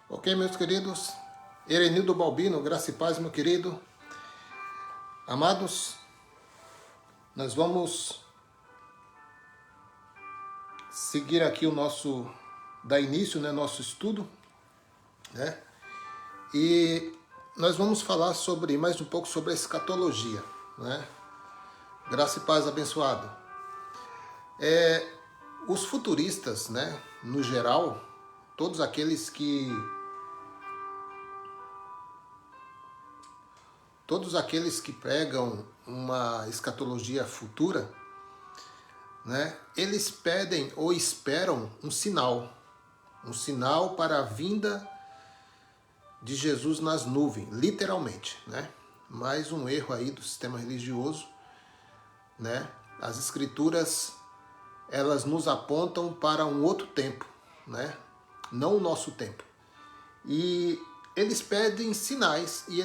Ok, meus queridos, Erenildo Balbino, graça e paz, meu querido. Amados, nós vamos seguir aqui dar início, né, nosso estudo, né? E nós vamos falar mais um pouco sobre a escatologia, né? Graça e paz, abençoado. Os futuristas, né, no geral, todos aqueles que pregam uma escatologia futura, né, eles pedem ou esperam um sinal para a vinda de Jesus nas nuvens, literalmente, né? Mais um erro aí do sistema religioso, né? As escrituras, elas nos apontam para um outro tempo, né? Não o nosso tempo. E eles pedem sinais e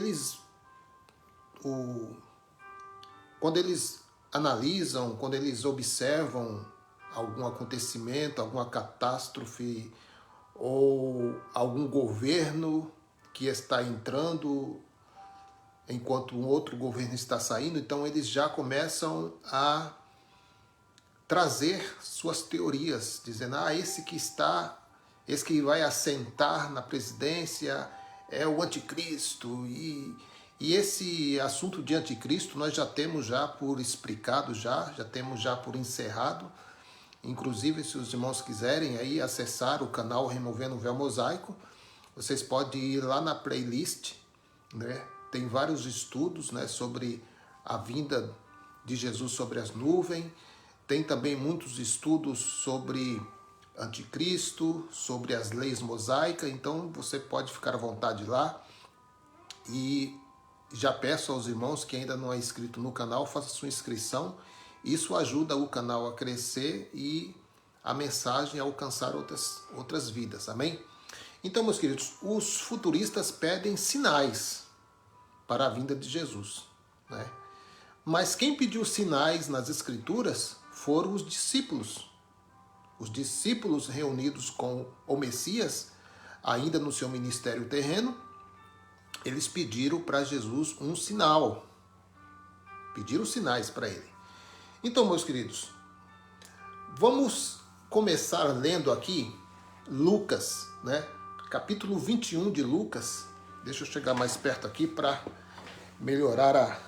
quando eles analisam, quando eles observam algum acontecimento, alguma catástrofe ou algum governo que está entrando enquanto um outro governo está saindo, então eles já começam a trazer suas teorias, dizendo, esse que vai assentar na presidência é o anticristo, e esse assunto de anticristo nós já temos já por explicado, já temos já por encerrado. Inclusive, se os irmãos quiserem aí acessar o canal Removendo o Véu Mosaico, vocês podem ir lá na playlist, né? Tem vários estudos, né, sobre a vinda de Jesus sobre as nuvens. Tem também muitos estudos sobre anticristo, sobre as leis mosaicas. Então você pode ficar à vontade lá. E já peço aos irmãos que ainda não é inscrito no canal, faça sua inscrição. Isso ajuda o canal a crescer e a mensagem a alcançar outras vidas. Amém? Então, meus queridos, os futuristas pedem sinais para a vinda de Jesus, né? Mas quem pediu sinais nas Escrituras foram os discípulos. Os discípulos reunidos com o Messias, ainda no seu ministério terreno, eles pediram para Jesus um sinal. Pediram sinais para ele. Então, meus queridos, vamos começar lendo aqui Lucas, né? Capítulo 21 de Lucas. Deixa eu chegar mais perto aqui para melhorar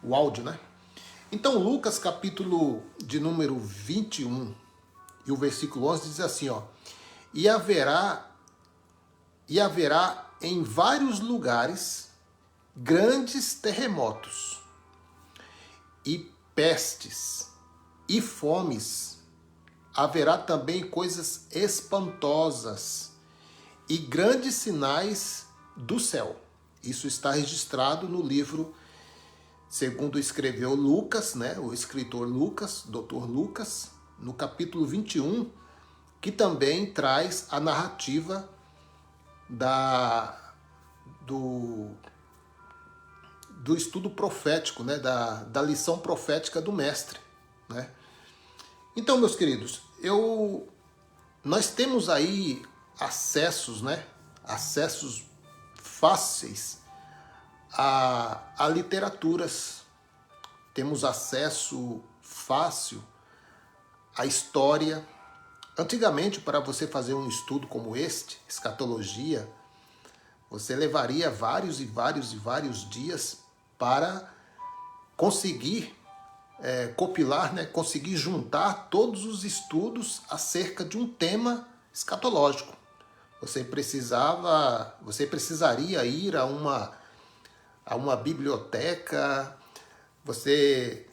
o áudio, né? Então, Lucas, capítulo de número 21 e o versículo 11 diz assim, ó: E haverá em vários lugares grandes terremotos e pestes e fomes. Haverá também coisas espantosas e grandes sinais do céu. Isso está registrado no livro, segundo escreveu Lucas, né, o escritor Lucas, Dr. Lucas, no capítulo 21, que também traz a narrativa do estudo profético, né, da lição profética do mestre, né? Então, meus queridos, nós temos aí acessos, né, acessos fáceis a literaturas, temos acesso fácil à história. Antigamente, para você fazer um estudo como este, escatologia, você levaria vários dias para conseguir compilar, né, conseguir juntar todos os estudos acerca de um tema escatológico. Você precisaria ir a uma biblioteca, você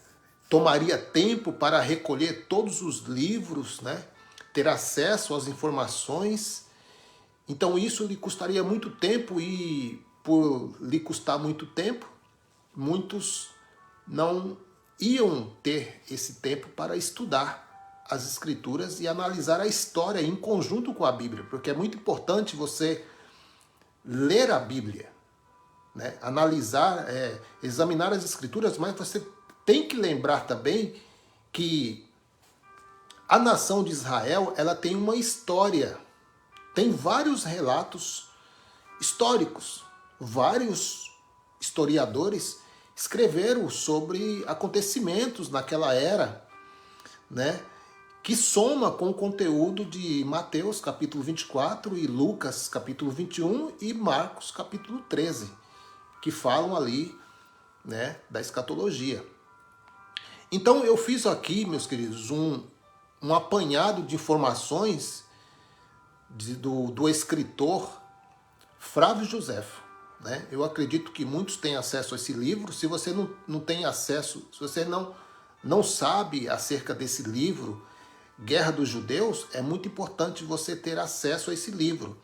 tomaria tempo para recolher todos os livros, né, ter acesso às informações. Então isso lhe custaria muito tempo e, por lhe custar muito tempo, muitos não iam ter esse tempo para estudar as Escrituras e analisar a história em conjunto com a Bíblia, porque é muito importante você ler a Bíblia, né? Analisar, examinar as Escrituras, mas você tem que lembrar também que A nação de Israel, ela tem uma história. Tem vários relatos históricos. Vários historiadores escreveram sobre acontecimentos naquela era, né? Que soma com o conteúdo de Mateus capítulo 24 e Lucas capítulo 21 e Marcos capítulo 13, que falam ali, né, da escatologia. Então eu fiz aqui, meus queridos, um apanhado de informações do escritor Flávio Joséfo. Né? Eu acredito que muitos têm acesso a esse livro. Se você não tem acesso, se você não sabe acerca desse livro, Guerra dos Judeus, é muito importante você ter acesso a esse livro.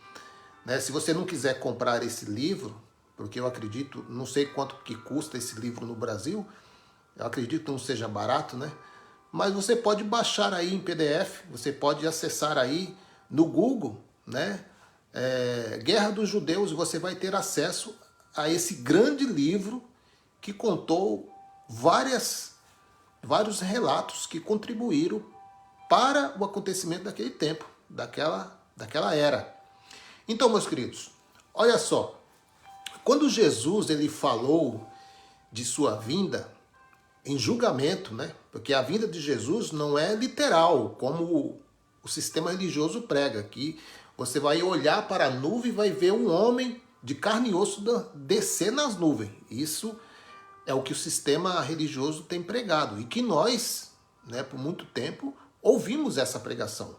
Né? Se você não quiser comprar esse livro, porque eu acredito, não sei quanto que custa esse livro no Brasil, eu acredito que não seja barato, né? Mas você pode baixar aí em PDF, você pode acessar aí no Google, né? Guerra dos Judeus, e você vai ter acesso a esse grande livro que contou vários relatos que contribuíram para o acontecimento daquele tempo, daquela era. Então, meus queridos, olha só, quando Jesus ele falou de sua vinda em julgamento, né? Porque a vinda de Jesus não é literal, como o sistema religioso prega, que você vai olhar para a nuvem e vai ver um homem de carne e osso descer nas nuvens. Isso é o que o sistema religioso tem pregado e que nós, né, por muito tempo, ouvimos essa pregação.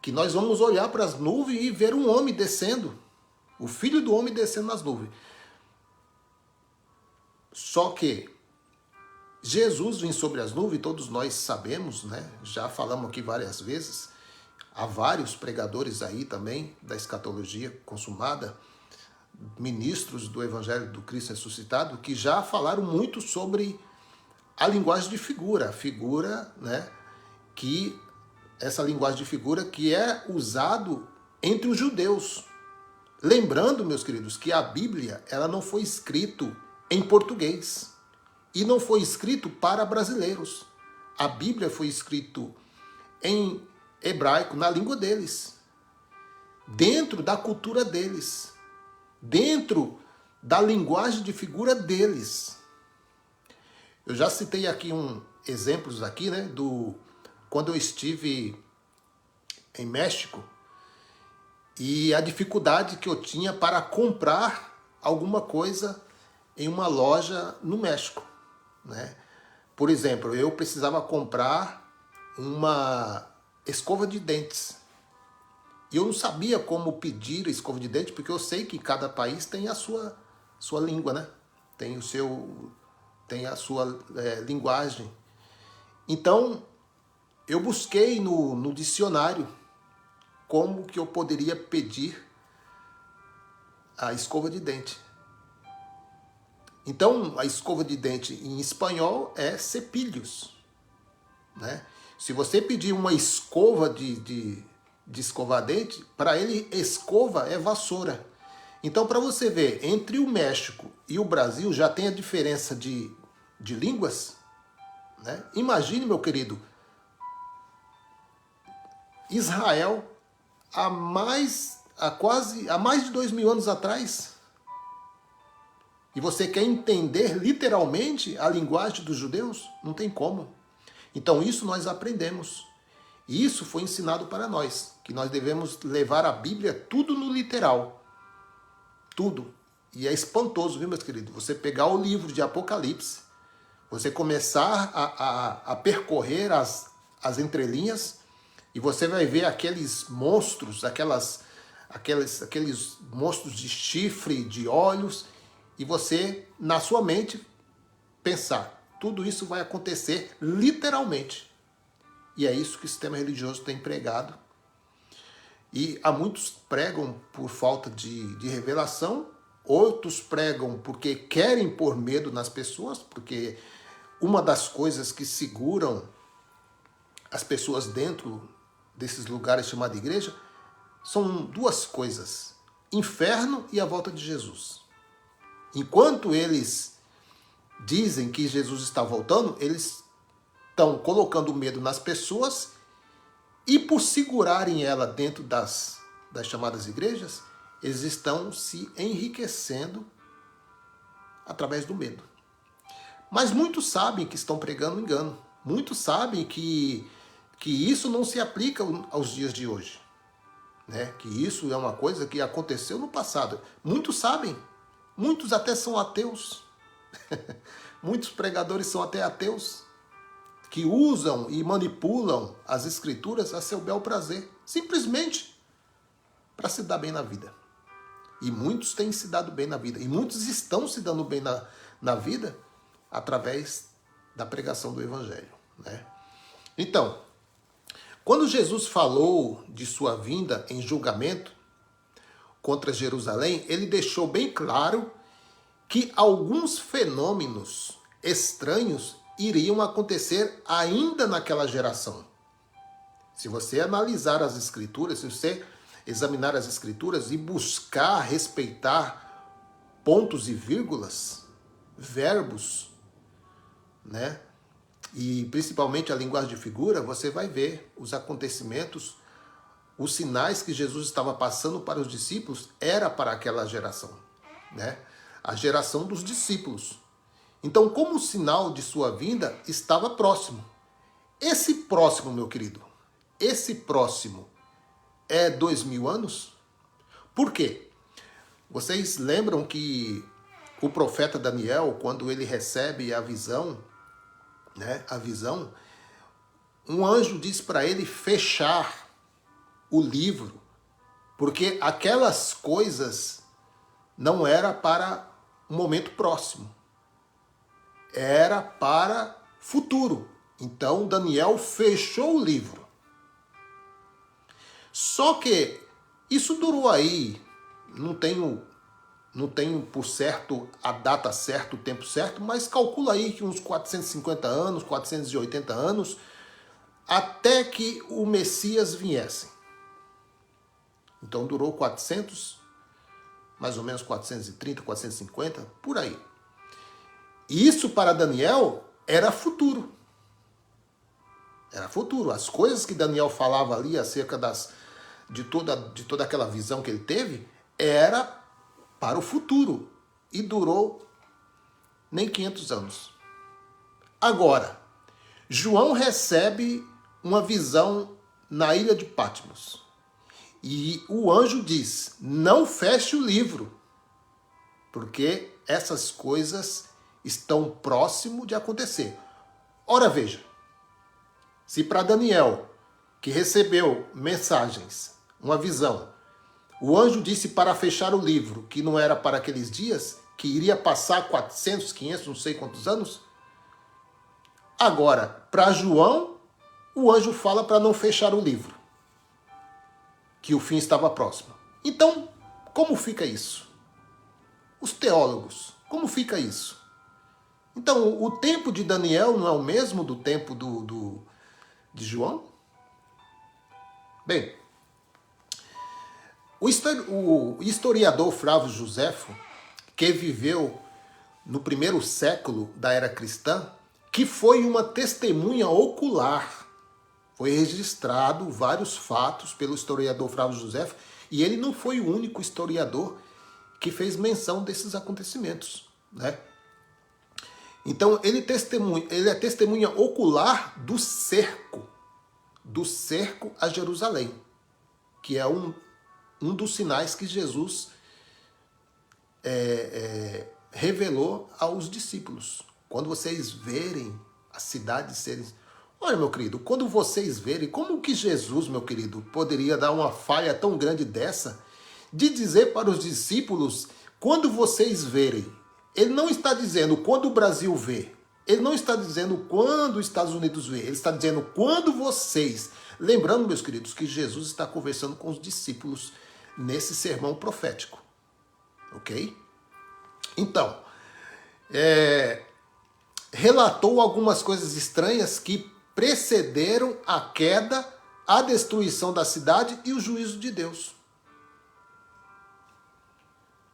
Que nós vamos olhar para as nuvens e ver um homem descendo, o Filho do Homem descendo nas nuvens. Só que Jesus vem sobre as nuvens, todos nós sabemos, né? Já falamos aqui várias vezes, há vários pregadores aí também da escatologia consumada, ministros do Evangelho do Cristo ressuscitado, que já falaram muito sobre a linguagem de figura, né? Que essa linguagem de figura que é usado entre os judeus. Lembrando, meus queridos, que a Bíblia ela não foi escrita em português. E não foi escrito para brasileiros. A Bíblia foi escrita em hebraico, na língua deles. Dentro da cultura deles. Dentro da linguagem de figura deles. Eu já citei aqui exemplos aqui, né, quando eu estive em México e a dificuldade que eu tinha para comprar alguma coisa em uma loja no México. Né? Por exemplo, eu precisava comprar uma escova de dentes. E eu não sabia como pedir a escova de dente, porque eu sei que cada país tem a sua língua, né? Tem a sua linguagem. Então, eu busquei no dicionário como que eu poderia pedir a escova de dente. Então, a escova de dente em espanhol é cepilhos. Né? Se você pedir uma escova de escovar dente, para ele escova é vassoura. Então, para você ver, entre o México e o Brasil já tem a diferença de línguas. Né? Imagine, meu querido, Israel há mais de 2000 anos atrás. E você quer entender literalmente a linguagem dos judeus? Não tem como. Então isso nós aprendemos. E isso foi ensinado para nós, que nós devemos levar a Bíblia tudo no literal. Tudo. E é espantoso, viu, meus queridos? Você pegar o livro de Apocalipse, você começar a percorrer as entrelinhas, e você vai ver aqueles monstros, aqueles monstros de chifre, de olhos, e você, na sua mente, pensar, tudo isso vai acontecer literalmente. E é isso que o sistema religioso tem pregado. E há muitos pregam por falta de revelação, outros pregam porque querem pôr medo nas pessoas, porque uma das coisas que seguram as pessoas dentro desses lugares chamados igreja são duas coisas: inferno e a volta de Jesus. Enquanto eles dizem que Jesus está voltando, eles estão colocando medo nas pessoas E por segurarem ela dentro das chamadas igrejas, eles estão se enriquecendo através do medo. Mas muitos sabem que estão pregando engano. Muitos sabem que isso não se aplica aos dias de hoje. Né? Que isso é uma coisa que aconteceu no passado. Muitos sabem. Muitos até são ateus. Muitos pregadores são até ateus, que usam e manipulam as escrituras a seu bel prazer, simplesmente para se dar bem na vida. E muitos têm se dado bem na vida. E muitos estão se dando bem na vida através da pregação do Evangelho. Né? Então, quando Jesus falou de sua vinda em julgamento contra Jerusalém, ele deixou bem claro que alguns fenômenos estranhos iriam acontecer ainda naquela geração. Se você analisar as Escrituras, se você examinar as Escrituras e buscar respeitar pontos e vírgulas, verbos, né? E principalmente a linguagem de figura, você vai ver os acontecimentos, os sinais que Jesus estava passando para os discípulos, era para aquela geração, né? A geração dos discípulos. Então, como o sinal de sua vinda estava próximo. Esse próximo, meu querido, esse próximo é 2000 anos? Por quê? Vocês lembram que o profeta Daniel, quando ele recebe a visão, né, um anjo diz para ele fechar o livro, porque aquelas coisas não era para um momento próximo, era para futuro. Então Daniel fechou o livro. Só que isso durou aí, não tenho por certo a data certa, o tempo certo, mas calcula aí que uns 450 anos, 480 anos, até que o Messias viesse. Então durou 400, mais ou menos 430, 450, por aí. E isso para Daniel era futuro. Era futuro. As coisas que Daniel falava ali acerca de toda aquela visão que ele teve, era para o futuro. E durou nem 500 anos. Agora, João recebe uma visão na ilha de Patmos. E o anjo diz, não feche o livro, porque essas coisas estão próximo de acontecer. Ora, veja, se para Daniel, que recebeu mensagens, uma visão, o anjo disse para fechar o livro, que não era para aqueles dias, que iria passar 400, 500, não sei quantos anos. Agora, para João, o anjo fala para não fechar o livro, que o fim estava próximo. Então, como fica isso? Os teólogos, como fica isso? Então, o tempo de Daniel não é o mesmo do tempo de João? Bem, o historiador Flávio Joséfo, que viveu no primeiro século da era cristã, que foi uma testemunha ocular, foi registrado vários fatos pelo historiador Flávio Joséfo, e ele não foi o único historiador que fez menção desses acontecimentos, né? Então ele é testemunha ocular do cerco a Jerusalém, que é um dos sinais que Jesus revelou aos discípulos. Quando vocês verem a cidade serem... Olha, meu querido, quando vocês verem, como que Jesus, meu querido, poderia dar uma falha tão grande dessa, de dizer para os discípulos, quando vocês verem, ele não está dizendo quando o Brasil vê, ele não está dizendo quando os Estados Unidos vê, ele está dizendo quando vocês... Lembrando, meus queridos, que Jesus está conversando com os discípulos nesse sermão profético, ok? Então, relatou algumas coisas estranhas que precederam a queda, a destruição da cidade e o juízo de Deus.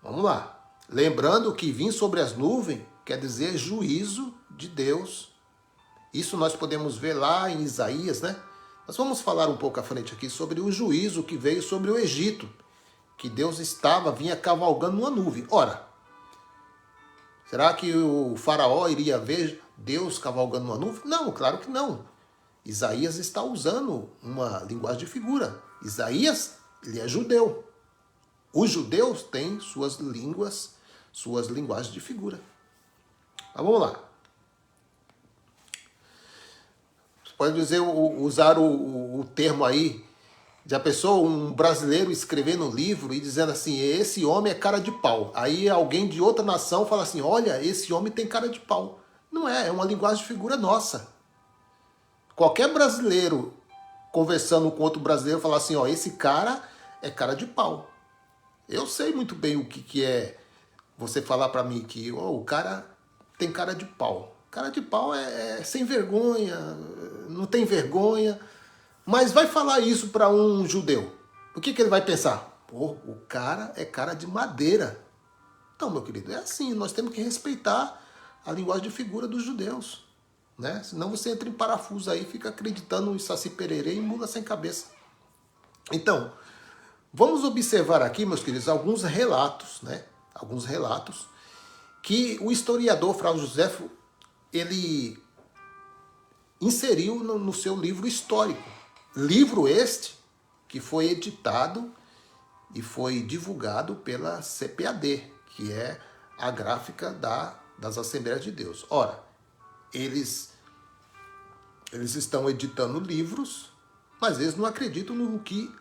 Vamos lá. Lembrando que vir sobre as nuvens quer dizer juízo de Deus. Isso nós podemos ver lá em Isaías, né? Nós vamos falar um pouco à frente aqui sobre o juízo que veio sobre o Egito, que Deus vinha cavalgando numa nuvem. Ora, será que o faraó iria ver Deus cavalgando numa nuvem? Não, claro que não. Isaías está usando uma linguagem de figura. Isaías, ele é judeu. Os judeus têm suas línguas, suas linguagens de figura. Mas vamos lá. Você pode usar o termo aí, já pensou um brasileiro escrevendo um livro e dizendo assim, esse homem é cara de pau. Aí alguém de outra nação fala assim, olha, esse homem tem cara de pau. Não é, é uma linguagem de figura nossa. Qualquer brasileiro conversando com outro brasileiro fala assim, ó, esse cara é cara de pau. Eu sei muito bem o que é você falar pra mim que o cara tem cara de pau. Cara de pau é sem vergonha, não tem vergonha. Mas vai falar isso para um judeu. O que ele vai pensar? Pô, o cara é cara de madeira. Então, meu querido, é assim, nós temos que respeitar a linguagem de figura dos judeus. Né? Senão você entra em parafuso aí, fica acreditando em Saci Pererê e mula sem cabeça. Então, vamos observar aqui, meus queridos, alguns relatos, né? Alguns relatos que o historiador Flávio Josefo, ele inseriu no seu livro histórico. Livro este que foi editado e foi divulgado pela CPAD, que é a gráfica das Assembleias de Deus. Ora, eles estão editando livros, mas eles não acreditam no que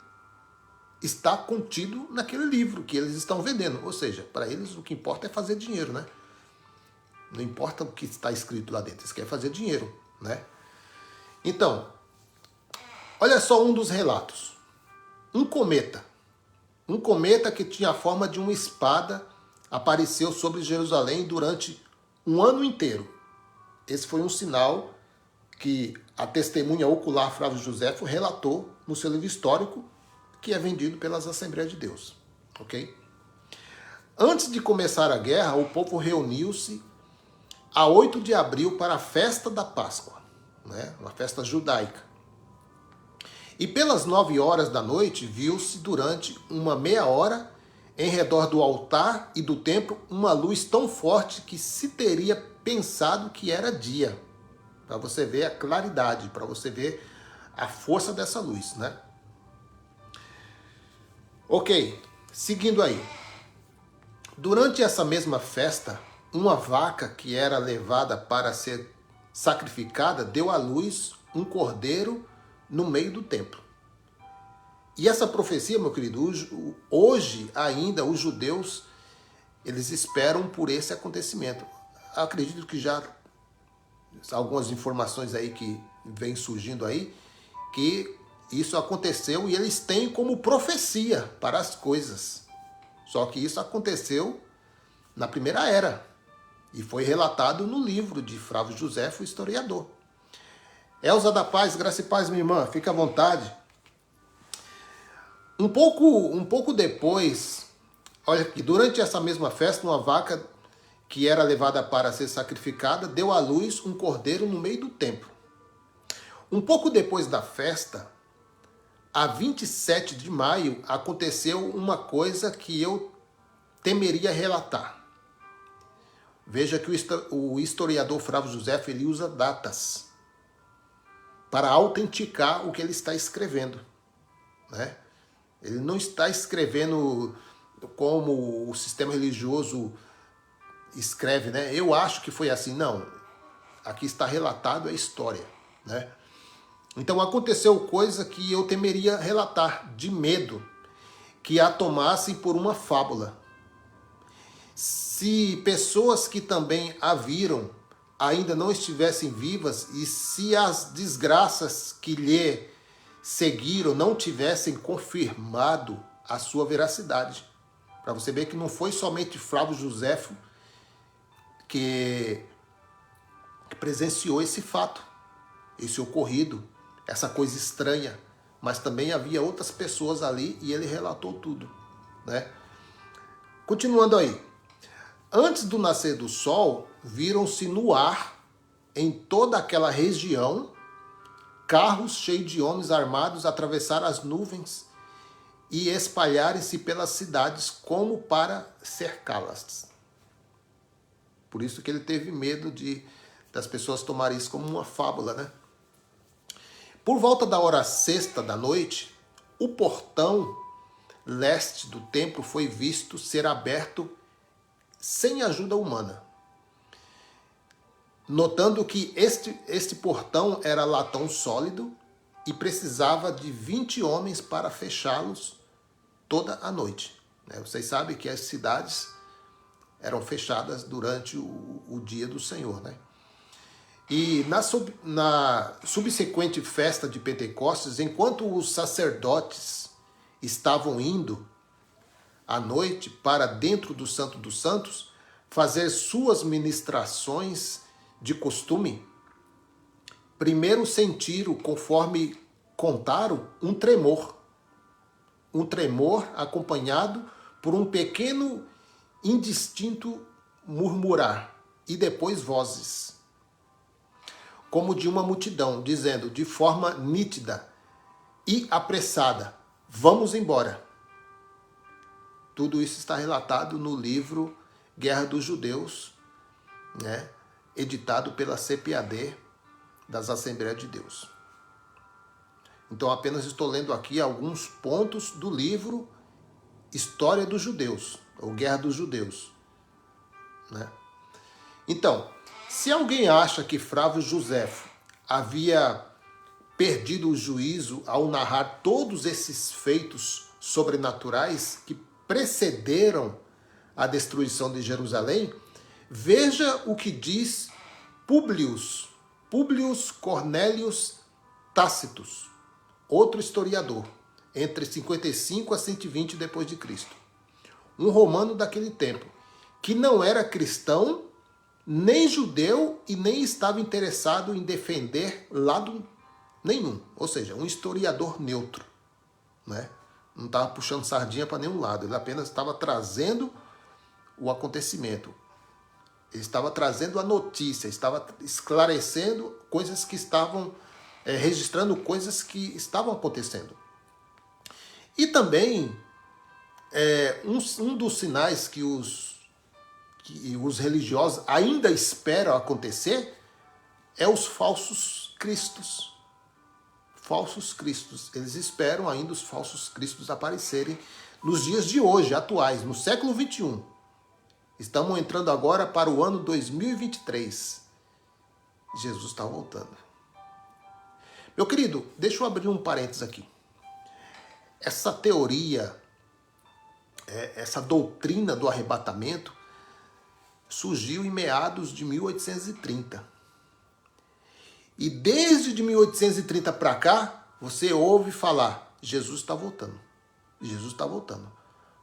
está contido naquele livro que eles estão vendendo. Ou seja, para eles o que importa é fazer dinheiro, né? Não importa o que está escrito lá dentro, eles querem fazer dinheiro, né? Então, olha só um dos relatos. Um cometa que tinha a forma de uma espada apareceu sobre Jerusalém durante um ano inteiro. Esse foi um sinal que a testemunha ocular Flávio Josefo relatou no seu livro histórico, que é vendido pelas Assembleias de Deus. Ok? Antes de começar a guerra, o povo reuniu-se a 8 de abril para a festa da Páscoa, né? Uma festa judaica. E pelas 9 horas da noite, viu-se durante uma meia hora, em redor do altar e do templo, uma luz tão forte que se teria pensado que era dia. Para você ver a claridade, para você ver a força dessa luz, né? Ok, seguindo aí. Durante essa mesma festa, uma vaca que era levada para ser sacrificada deu à luz um cordeiro no meio do templo. E essa profecia, meu querido, hoje ainda os judeus, eles esperam por esse acontecimento. Acredito que já algumas informações aí que vêm surgindo aí, que isso aconteceu e eles têm como profecia para as coisas. Só que isso aconteceu na Primeira Era e foi relatado no livro de Flávio Josefo, o historiador. Elza da Paz, graça e paz, minha irmã, fica à vontade. Um pouco depois, olha que durante essa mesma festa, uma vaca que era levada para ser sacrificada deu à luz um cordeiro no meio do templo. Um pouco depois da festa, a 27 de maio, aconteceu uma coisa que eu temeria relatar. Veja que o historiador Flávio Josefo, ele usa datas para autenticar o que ele está escrevendo, né? Ele não está escrevendo como o sistema religioso escreve, né? Eu acho que foi assim. Não. Aqui está relatado a história, né? Então aconteceu coisa que eu temeria relatar, de medo que a tomassem por uma fábula. Se pessoas que também a viram ainda não estivessem vivas e se as desgraças que lhe seguiram não tivessem confirmado a sua veracidade. Para você ver que não foi somente Flávio Josefo que presenciou esse fato, esse ocorrido, essa coisa estranha, mas também havia outras pessoas ali e ele relatou tudo, né? Continuando aí. Antes do nascer do sol, viram-se no ar, em toda aquela região, carros cheios de homens armados atravessaram as nuvens e espalharem-se pelas cidades como para cercá-las. Por isso que ele teve medo das pessoas tomarem isso como uma fábula, né? Por volta da hora sexta da noite, o portão leste do templo foi visto ser aberto sem ajuda humana. Notando que este portão era latão sólido e precisava de 20 homens para fechá-los toda a noite. Vocês sabem que as cidades eram fechadas durante o dia do Senhor, né? E na subsequente festa de Pentecostes, enquanto os sacerdotes estavam indo à noite para dentro do Santo dos Santos fazer suas ministrações de costume, primeiro sentiram, conforme contaram, um tremor acompanhado por um pequeno indistinto murmurar e depois vozes, como de uma multidão, dizendo de forma nítida e apressada: vamos embora. Tudo isso está relatado no livro Guerra dos Judeus, né, editado pela CPAD das Assembleias de Deus. Então apenas estou lendo aqui alguns pontos do livro História dos Judeus, ou Guerra dos Judeus, né? Então, se alguém acha que Flávio Joséfo havia perdido o juízo ao narrar todos esses feitos sobrenaturais que precederam a destruição de Jerusalém, veja o que diz Publius Cornélius Tácitus, outro historiador, entre 55 a 120 depois de Cristo. Um romano daquele tempo, que não era cristão, nem judeu e nem estava interessado em defender lado nenhum. Ou seja, um historiador neutro, né? Não estava puxando sardinha para nenhum lado, ele apenas estava trazendo o acontecimento. Ele estava trazendo a notícia, estava esclarecendo coisas que estavam, registrando coisas que estavam acontecendo. E também, um dos sinais que os religiosos ainda esperam acontecer é os falsos cristos. Falsos cristos. Eles esperam ainda os falsos cristos aparecerem nos dias de hoje, atuais, no século 21. Estamos entrando agora para o ano 2023. Jesus está voltando. Meu querido, deixa eu abrir um parênteses aqui. Essa teoria, essa doutrina do arrebatamento surgiu em meados de 1830. E desde de 1830 para cá, você ouve falar: Jesus está voltando. Jesus está voltando.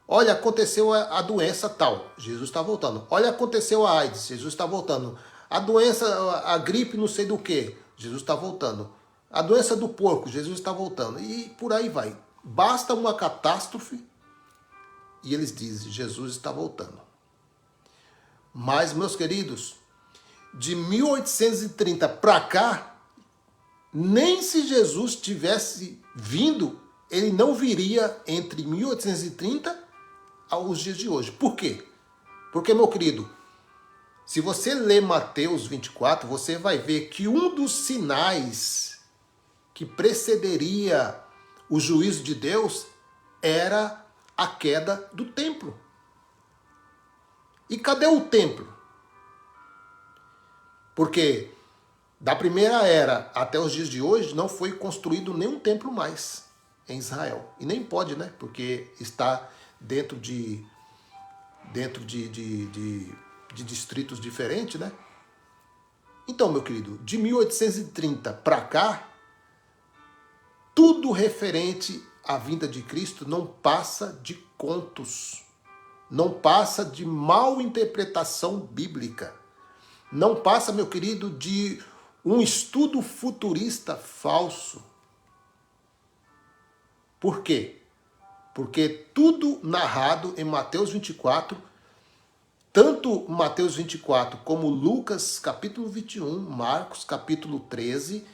Olha, aconteceu a doença tal, Jesus está voltando. Olha, aconteceu a AIDS, Jesus está voltando. A doença, a gripe não sei do que, Jesus está voltando. A doença do porco, Jesus está voltando. E por aí vai. Basta uma catástrofe e eles dizem: Jesus está voltando. Mas, meus queridos, de 1830 para cá, nem se Jesus tivesse vindo, ele não viria entre 1830 aos dias de hoje. Por quê? Porque, meu querido, se você ler Mateus 24, você vai ver que um dos sinais que precederia o juízo de Deus era a queda do templo. E cadê o templo? Porque da primeira era até os dias de hoje não foi construído nenhum templo mais em Israel. E nem pode, né? Porque está dentro de distritos diferentes, né? Então, meu querido, de 1830 para cá, tudo referente à vinda de Cristo não passa de contos, não passa de mal interpretação bíblica, não passa, meu querido, de um estudo futurista falso. Por quê? Porque tudo narrado em Mateus 24, tanto Mateus 24 como Lucas capítulo 21, Marcos capítulo 13,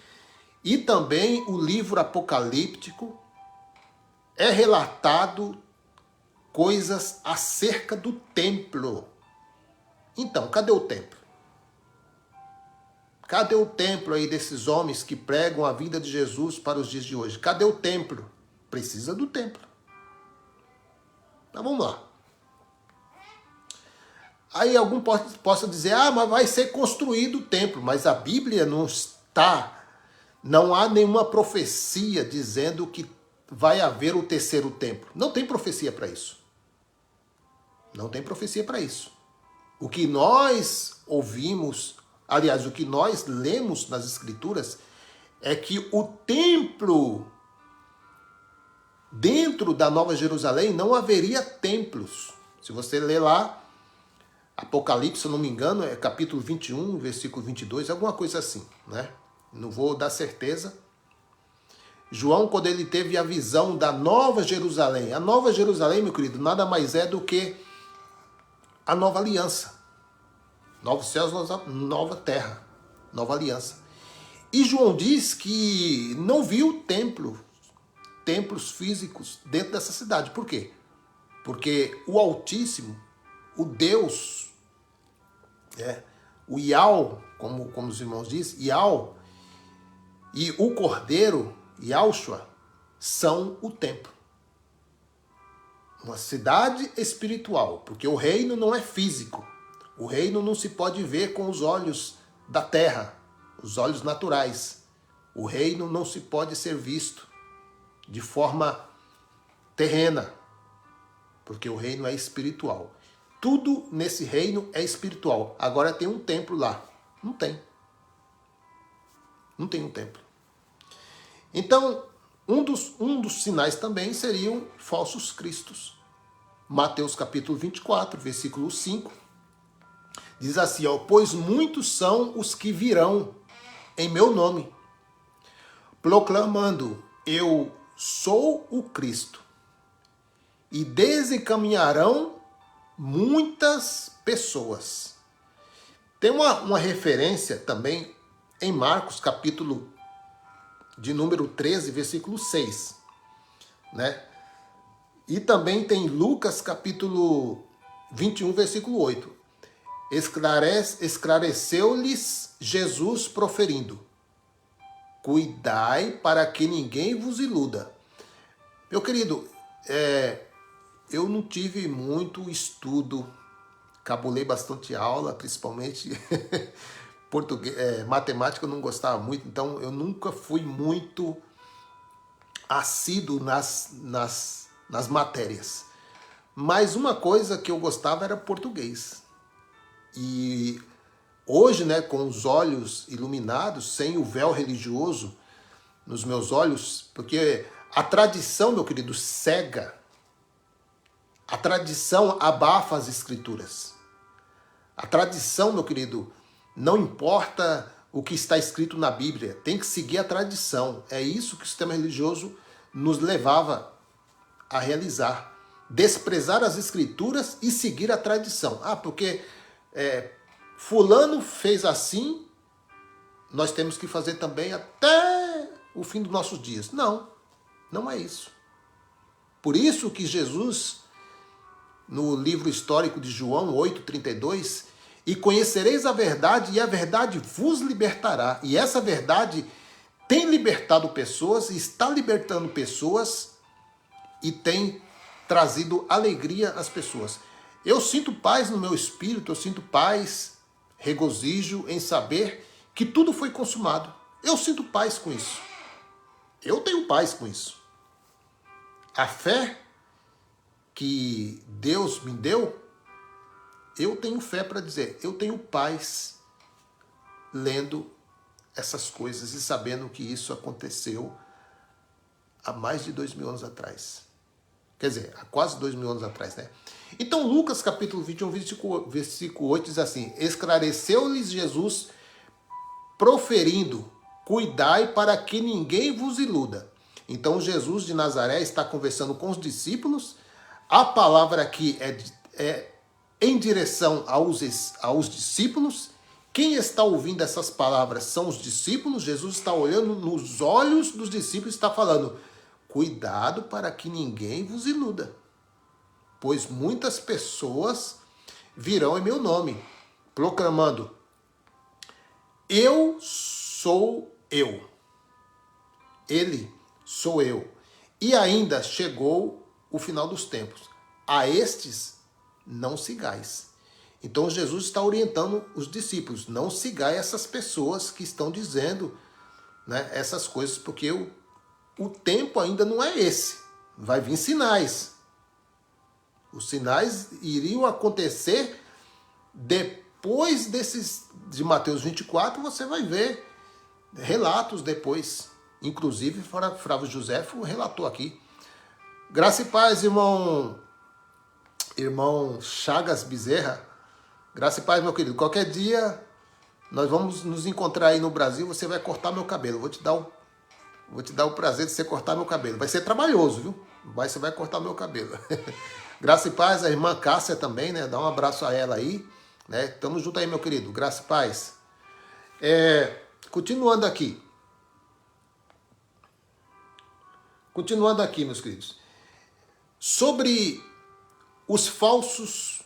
e também o livro apocalíptico é relatado coisas acerca do templo. Então, cadê o templo? Cadê o templo aí desses homens que pregam a vida de Jesus para os dias de hoje? Cadê o templo? Precisa do templo. Então vamos lá. Aí algum possa dizer, mas vai ser construído o templo. Mas a Bíblia não há nenhuma profecia dizendo que vai haver o terceiro templo. Não tem profecia para isso. Não tem profecia para isso. O que nós ouvimos, aliás, o que nós lemos nas Escrituras, é que o templo, dentro da Nova Jerusalém, não haveria templos. Se você ler lá, Apocalipse, se eu não me engano, é capítulo 21, versículo 22, alguma coisa assim, né? Não vou dar certeza. João, quando ele teve a visão da Nova Jerusalém, a Nova Jerusalém, meu querido, nada mais é do que a nova aliança. Novos céus, nova terra, nova aliança. E João diz que não viu templos físicos dentro dessa cidade. Por quê? Porque o Altíssimo, o Deus, o Iau, como os irmãos dizem, Iau, e o Cordeiro, Yahushua, são o templo. Uma cidade espiritual, porque o reino não é físico. O reino não se pode ver com os olhos da terra, os olhos naturais. O reino não se pode ser visto de forma terrena, porque o reino é espiritual. Tudo nesse reino é espiritual. Agora tem um templo lá. Não tem. Não tem um templo. Então, um dos sinais também seriam falsos cristos. Mateus capítulo 24, versículo 5, diz assim, pois muitos são os que virão em meu nome, proclamando, eu sou o Cristo, e desencaminharão muitas pessoas. Tem uma referência também em Marcos capítulo de número 13, versículo 6, né? E também tem Lucas capítulo 21, versículo 8. Esclareceu-lhes Jesus proferindo, cuidai para que ninguém vos iluda. Meu querido, eu não tive muito estudo, cabulei bastante aula, principalmente português, matemática eu não gostava muito, então eu nunca fui muito assíduo nas matérias. Mas uma coisa que eu gostava era português. E hoje, né, com os olhos iluminados, sem o véu religioso nos meus olhos, porque a tradição, meu querido, cega. A tradição abafa as escrituras. A tradição, meu querido, não importa o que está escrito na Bíblia, tem que seguir a tradição. É isso que o sistema religioso nos levava a realizar. Desprezar as escrituras e seguir a tradição. Porque fulano fez assim, nós temos que fazer também até o fim dos nossos dias. Não, não é isso. Por isso que Jesus, no livro histórico de João 8,32, e conhecereis a verdade, e a verdade vos libertará. E essa verdade tem libertado pessoas, está libertando pessoas, e tem trazido alegria às pessoas. Eu sinto paz no meu espírito, eu sinto paz, regozijo em saber que tudo foi consumado. Eu sinto paz com isso. Eu tenho paz com isso. A fé que Deus me deu, eu tenho fé para dizer, eu tenho paz lendo essas coisas e sabendo que isso aconteceu há mais de 2000 anos atrás. Quer dizer, há quase 2000 anos atrás, né? Então, Lucas capítulo 21, versículo 8 diz assim, esclareceu-lhes Jesus proferindo, cuidai para que ninguém vos iluda. Então, Jesus de Nazaré está conversando com os discípulos. A palavra aqui é em direção aos discípulos Quem está ouvindo essas palavras são os discípulos. Jesus está olhando nos olhos dos discípulos e está falando: cuidado para que ninguém vos iluda, pois muitas pessoas virão em meu nome, proclamando: eu sou eu. Ele sou eu. E ainda chegou o final dos tempos. A estes não sigais. Então Jesus está orientando os discípulos: não sigai essas pessoas que estão dizendo, né, essas coisas, porque o tempo ainda não é esse. Vai vir sinais. Os sinais iriam acontecer depois de Mateus 24, você vai ver relatos depois. Inclusive, Flávio Josefo relatou aqui. Graça e paz, irmão Chagas Bezerra. Graça e paz, meu querido. Qualquer dia nós vamos nos encontrar aí no Brasil, você vai cortar meu cabelo. Vou te dar o prazer de você cortar meu cabelo. Vai ser trabalhoso, viu? Mas você vai cortar meu cabelo. Graça e paz, a irmã Cássia também, né? Dá um abraço a ela aí, né? Tamo junto aí, meu querido. Graça e paz. Continuando aqui, meus queridos. Sobre os falsos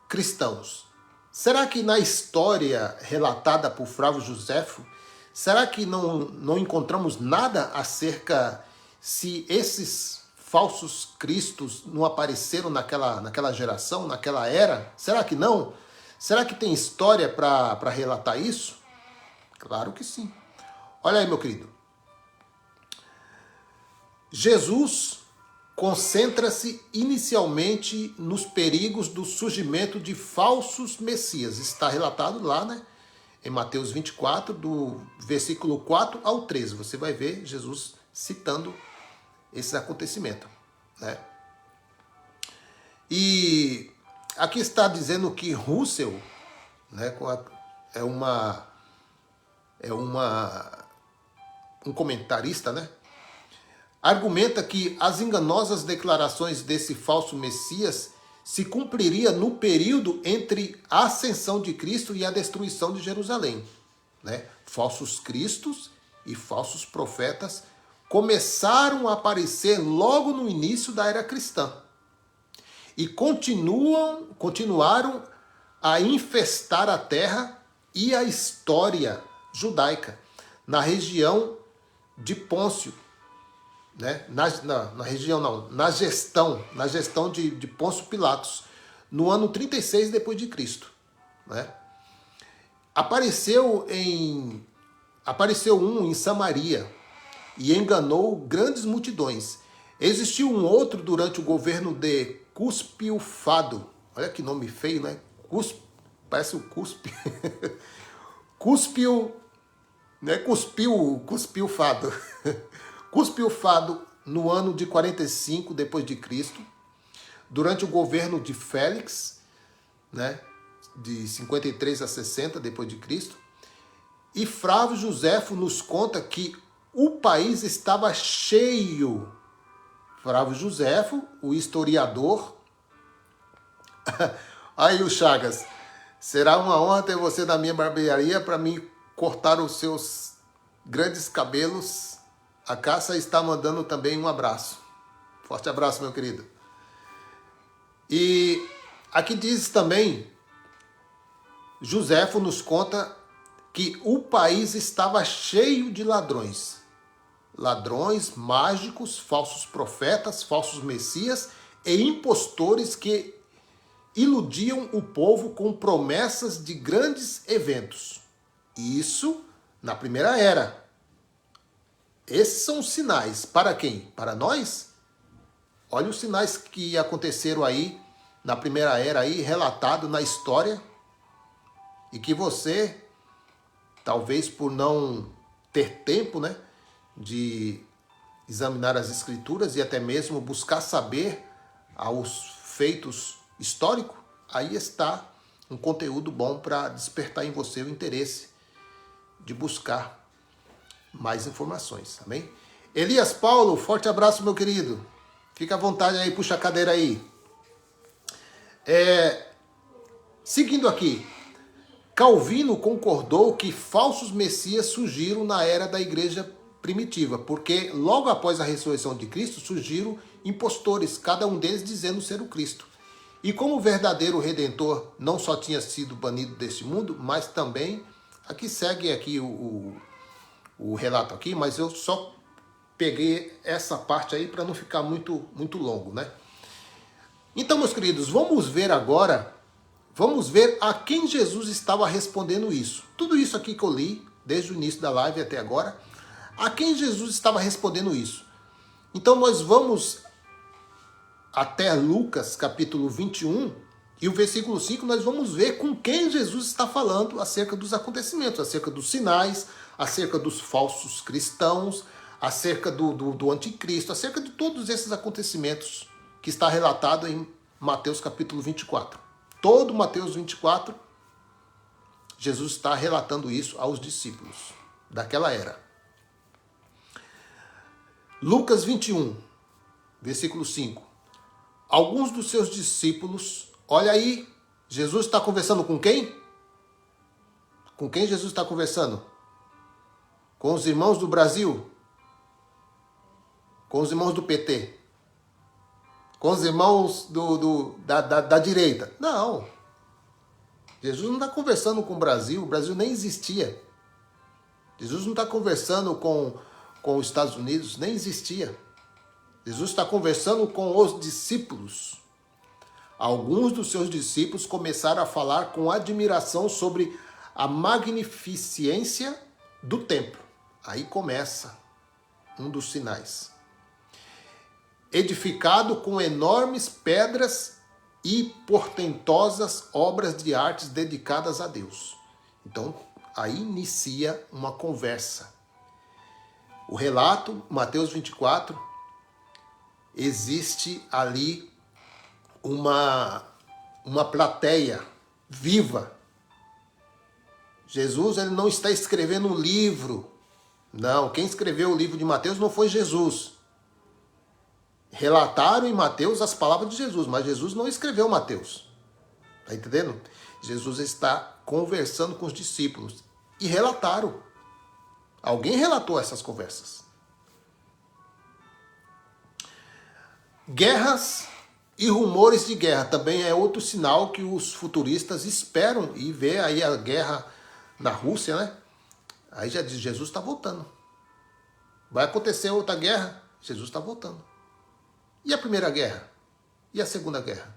cristãos. Será que na história relatada por Flávio Josefo, será que não encontramos nada acerca se esses falsos cristos não apareceram naquela geração, naquela era? Será que não? Será que tem história para relatar isso? Claro que sim. Olha aí, meu querido. Jesus concentra-se inicialmente nos perigos do surgimento de falsos messias. Está relatado lá, né? Em Mateus 24, do versículo 4 ao 13. Você vai ver Jesus citando esse acontecimento, né? E aqui está dizendo que Russell, né, um comentarista, né? Argumenta que as enganosas declarações desse falso Messias se cumpriria no período entre a ascensão de Cristo e a destruição de Jerusalém, né? Falsos cristos e falsos profetas começaram a aparecer logo no início da era cristã e continuaram a infestar a terra e a história judaica na região de Pôncio, né? Na gestão de Pôncio Pilatos, no ano 36 depois de Cristo, né? Apareceu um em Samaria e enganou grandes multidões. Existiu um outro durante o governo de Cúspio Fado. Olha que nome feio, né? Parece o cuspe. Cúspio, né? Cuspiu Fado. Cuspiu Fado no ano de 45 depois de Cristo, durante o governo de Félix, né? De 53 a 60 depois de Cristo. E Flávio Josefo nos conta que o país estava cheio. Flávio Josefo, o historiador. Aí o Chagas, será uma honra ter você na minha barbearia para me cortar os seus grandes cabelos. A Cássia está mandando também um abraço. Forte abraço, meu querido. E aqui diz também, Josefo nos conta que o país estava cheio de ladrões. Ladrões, mágicos, falsos profetas, falsos messias e impostores que iludiam o povo com promessas de grandes eventos. Isso na primeira era. Esses são os sinais. Para quem? Para nós? Olha os sinais que aconteceram aí na primeira era, aí, relatado na história, e que você, talvez por não ter tempo, né, de examinar as escrituras e até mesmo buscar saber aos feitos históricos, aí está um conteúdo bom para despertar em você o interesse de buscar mais informações, amém? Elias Paulo, forte abraço, meu querido. Fica à vontade aí, puxa a cadeira aí. Seguindo aqui, Calvino concordou que falsos messias surgiram na era da igreja primitiva, porque logo após a ressurreição de Cristo surgiram impostores, cada um deles dizendo ser o Cristo. E como o verdadeiro Redentor não só tinha sido banido deste mundo, mas também, aqui segue aqui o relato aqui, mas eu só peguei essa parte aí para não ficar muito longo, né? Então, meus queridos, vamos ver agora, vamos ver a quem Jesus estava respondendo isso. Tudo isso aqui que eu li, desde o início da live até agora, a quem Jesus estava respondendo isso. Então nós vamos até Lucas capítulo 21 e o versículo 5, nós vamos ver com quem Jesus está falando acerca dos acontecimentos, acerca dos sinais, acerca dos falsos cristãos, acerca do anticristo, acerca de todos esses acontecimentos que está relatado em Mateus capítulo 24. Todo Mateus 24, Jesus está relatando isso aos discípulos daquela era. Lucas 21, versículo 5. Alguns dos seus discípulos, olha aí, Jesus está conversando com quem? Com quem Jesus está conversando? Com os irmãos do Brasil? Com os irmãos do PT? Com os irmãos da direita? Não. Jesus não está conversando com o Brasil nem existia. Jesus não está conversando com os Estados Unidos, nem existia. Jesus está conversando com os discípulos. Alguns dos seus discípulos começaram a falar com admiração sobre a magnificência do templo. Aí começa um dos sinais. Edificado com enormes pedras e portentosas obras de artes dedicadas a Deus. Então, aí inicia uma conversa. O relato, Mateus 24, existe ali uma plateia viva. Jesus, ele não está escrevendo um livro. Não, quem escreveu o livro de Mateus não foi Jesus. Relataram em Mateus as palavras de Jesus, mas Jesus não escreveu Mateus. Está entendendo? Jesus está conversando com os discípulos e relataram. Alguém relatou essas conversas. Guerras e rumores de guerra também é outro sinal que os futuristas esperam e vê aí a guerra na Rússia, né? Aí já diz, Jesus está voltando. Vai acontecer outra guerra, Jesus está voltando. E a primeira guerra? E a segunda guerra?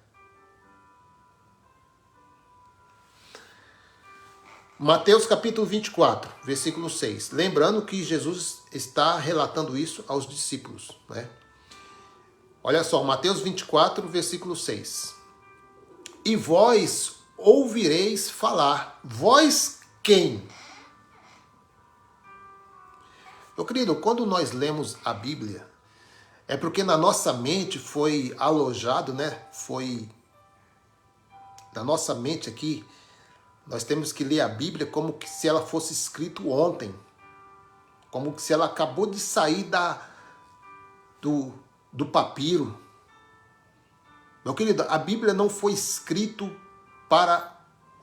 Mateus capítulo 24, versículo 6. Lembrando que Jesus está relatando isso aos discípulos, né? Olha só, Mateus 24, versículo 6. E vós ouvireis falar. Vós quem? Meu querido, quando nós lemos a Bíblia, é porque na nossa mente foi alojado, né? Na nossa mente aqui, nós temos que ler a Bíblia como se ela fosse escrito ontem. Como se ela acabou de sair do papiro. Meu querido, a Bíblia não foi escrito para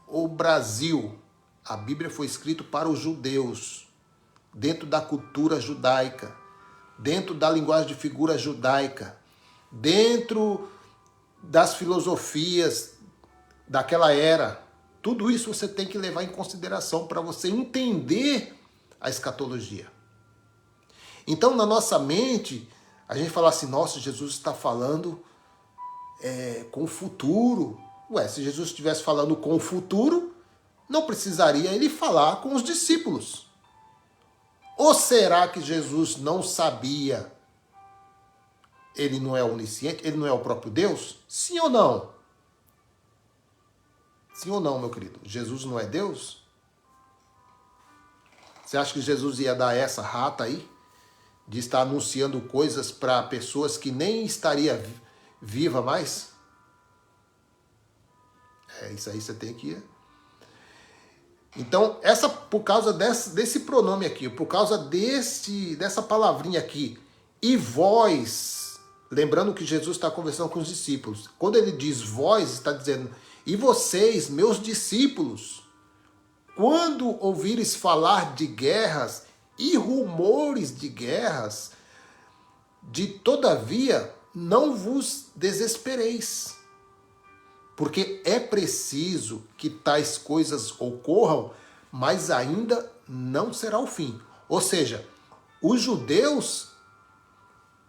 o Brasil. A Bíblia foi escrita para os judeus, dentro da cultura judaica, dentro da linguagem de figura judaica, dentro das filosofias daquela era. Tudo isso você tem que levar em consideração para você entender a escatologia. Então, na nossa mente, a gente fala assim, nossa, Jesus está falando com o futuro. Ué, se Jesus estivesse falando com o futuro, não precisaria ele falar com os discípulos. Ou será que Jesus não sabia? Ele não é onisciente? Ele não é o próprio Deus? Sim ou não? Sim ou não, meu querido? Jesus não é Deus? Você acha que Jesus ia dar essa rata aí? De estar anunciando coisas para pessoas que nem estaria viva mais? Isso aí você tem que... Então, por causa desse pronome aqui, por causa dessa palavrinha aqui, e vós, lembrando que Jesus está conversando com os discípulos, quando ele diz vós, está dizendo, e vocês, meus discípulos, quando ouvires falar de guerras e rumores de guerras, todavia não vos desespereis, porque é preciso que tais coisas ocorram, mas ainda não será o fim. Ou seja, os judeus,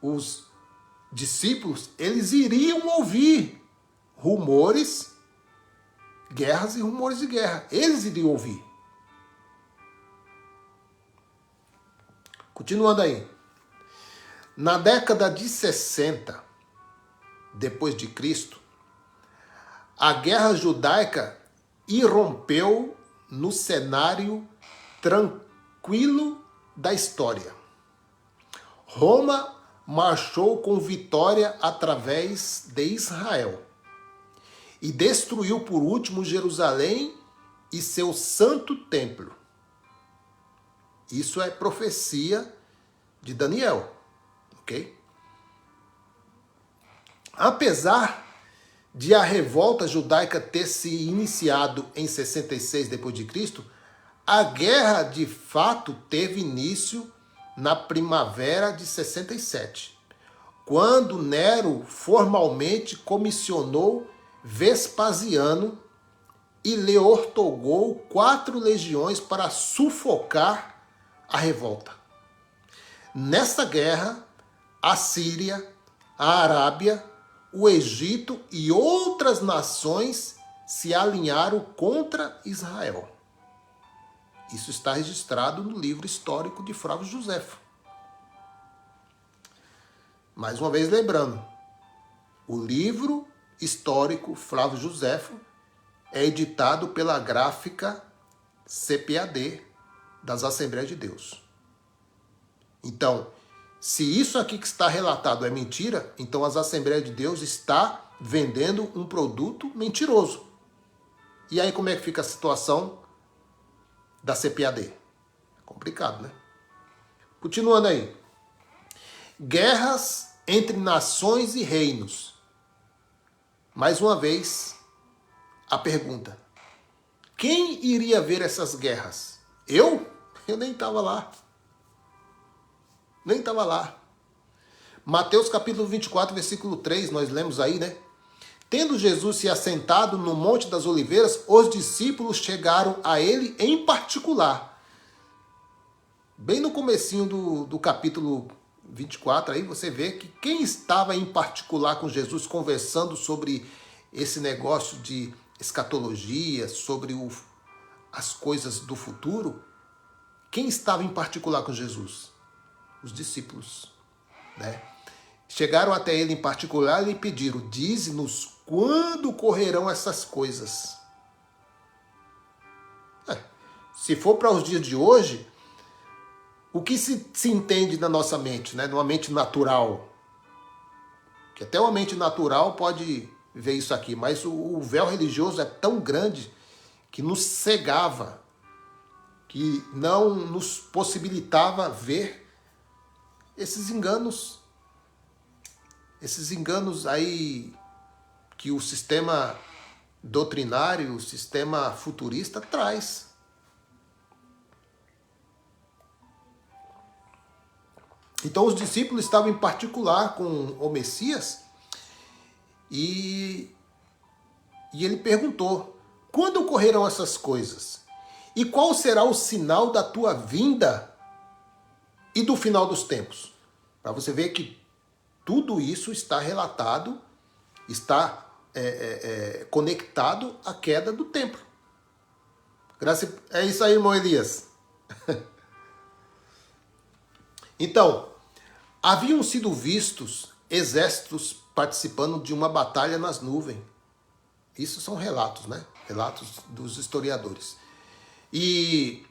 os discípulos, eles iriam ouvir rumores, guerras e rumores de guerra. Eles iriam ouvir. Continuando aí. Na década de 60, depois de Cristo, a guerra judaica irrompeu no cenário tranquilo da história. Roma marchou com vitória através de Israel e destruiu por último Jerusalém e seu santo templo. Isso é profecia de Daniel, ok? Apesar de a revolta judaica ter se iniciado em 66 d.C., a guerra de fato teve início na primavera de 67, quando Nero formalmente comissionou Vespasiano e lhe ortogou 4 legiões para sufocar a revolta. Nessa guerra, a Síria, a Arábia, o Egito e outras nações se alinharam contra Israel. Isso está registrado no livro histórico de Flávio Josefo. Mais uma vez lembrando, o livro histórico Flávio Josefo é editado pela gráfica CPAD das Assembleias de Deus. Então, se isso aqui que está relatado é mentira, então as Assembleias de Deus está vendendo um produto mentiroso. E aí como é que fica a situação da CPAD? É complicado, né? Continuando aí. Guerras entre nações e reinos. Mais uma vez, a pergunta. Quem iria ver essas guerras? Eu? Eu nem estava lá. Nem estava lá. Mateus capítulo 24, versículo 3, nós lemos aí, né? Tendo Jesus se assentado no Monte das Oliveiras, os discípulos chegaram a ele em particular. Bem no comecinho do capítulo 24, aí você vê que quem estava em particular com Jesus conversando sobre esse negócio de escatologia, sobre as coisas do futuro, quem estava em particular com Jesus? Os discípulos, né? Chegaram até ele em particular e lhe pediram, dize-nos quando ocorrerão essas coisas. Se for para os dias de hoje, o que se entende na nossa mente, né? Numa mente natural? Que até uma mente natural pode ver isso aqui, mas o véu religioso é tão grande que nos cegava, que não nos possibilitava ver esses enganos aí que o sistema doutrinário, o sistema futurista traz. Então os discípulos estavam em particular com o Messias e ele perguntou, quando ocorrerão essas coisas? E qual será o sinal da tua vinda e do final dos tempos? Para você ver que tudo isso está relatado, está conectado à queda do templo. É isso aí, irmão Elias. Então, haviam sido vistos exércitos participando de uma batalha nas nuvens. Isso são relatos, né? Relatos dos historiadores. E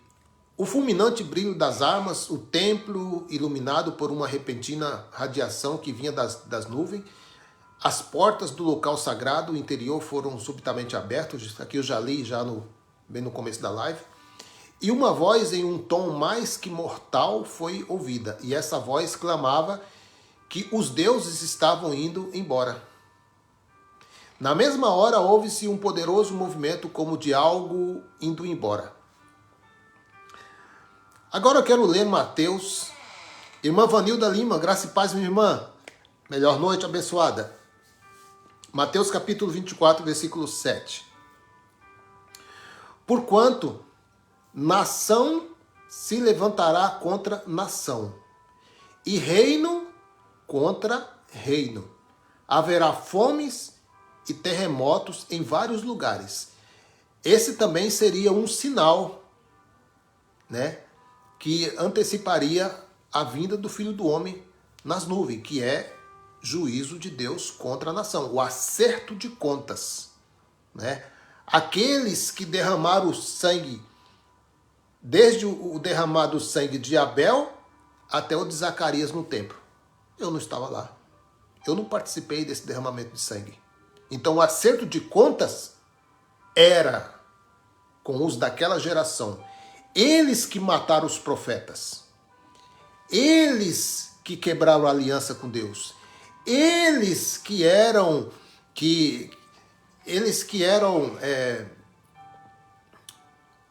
o fulminante brilho das armas, o templo iluminado por uma repentina radiação que vinha das nuvens, as portas do local sagrado, o interior, foram subitamente abertas. Aqui eu já li, bem no começo da live. E uma voz em um tom mais que mortal foi ouvida. E essa voz clamava que os deuses estavam indo embora. Na mesma hora houve-se um poderoso movimento como de algo indo embora. Agora eu quero ler Mateus. Irmã Vanilda Lima, graça e paz, minha irmã. Melhor noite abençoada. Mateus capítulo 24, versículo 7. Porquanto nação se levantará contra nação, e reino contra reino. Haverá fomes e terremotos em vários lugares. Esse também seria um sinal, né, que anteciparia a vinda do Filho do Homem nas nuvens, que é juízo de Deus contra a nação, o acerto de contas, né? Aqueles que derramaram o sangue, desde o derramado sangue de Abel até o de Zacarias no templo. Eu não estava lá. Eu não participei desse derramamento de sangue. Então o acerto de contas era com os daquela geração. Eles que mataram os profetas. Eles que quebraram a aliança com Deus. Eles que eram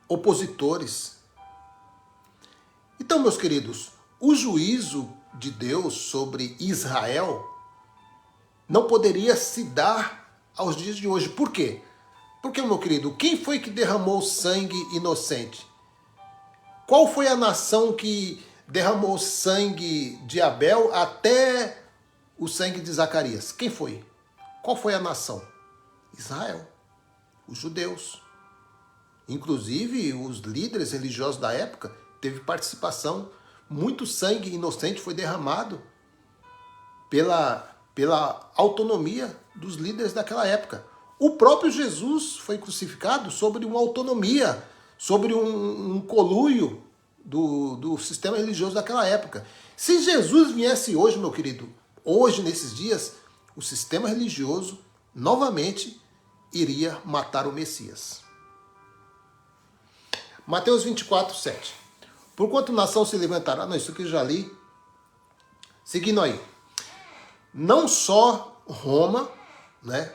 opositores. Então, meus queridos, o juízo de Deus sobre Israel não poderia se dar aos dias de hoje. Por quê? Porque, meu querido, quem foi que derramou sangue inocente? Qual foi a nação que derramou sangue de Abel até o sangue de Zacarias? Quem foi? Qual foi a nação? Israel, os judeus. Inclusive, os líderes religiosos da época teve participação. Muito sangue inocente foi derramado pela autonomia dos líderes daquela época. O próprio Jesus foi crucificado sobre uma autonomia, sobre um conluio do sistema religioso daquela época. Se Jesus viesse hoje, meu querido, hoje, nesses dias, o sistema religioso novamente iria matar o Messias. Mateus 24, 7. Porquanto nação se levantará, não, isso aqui eu já li. Seguindo aí. Não só Roma, né?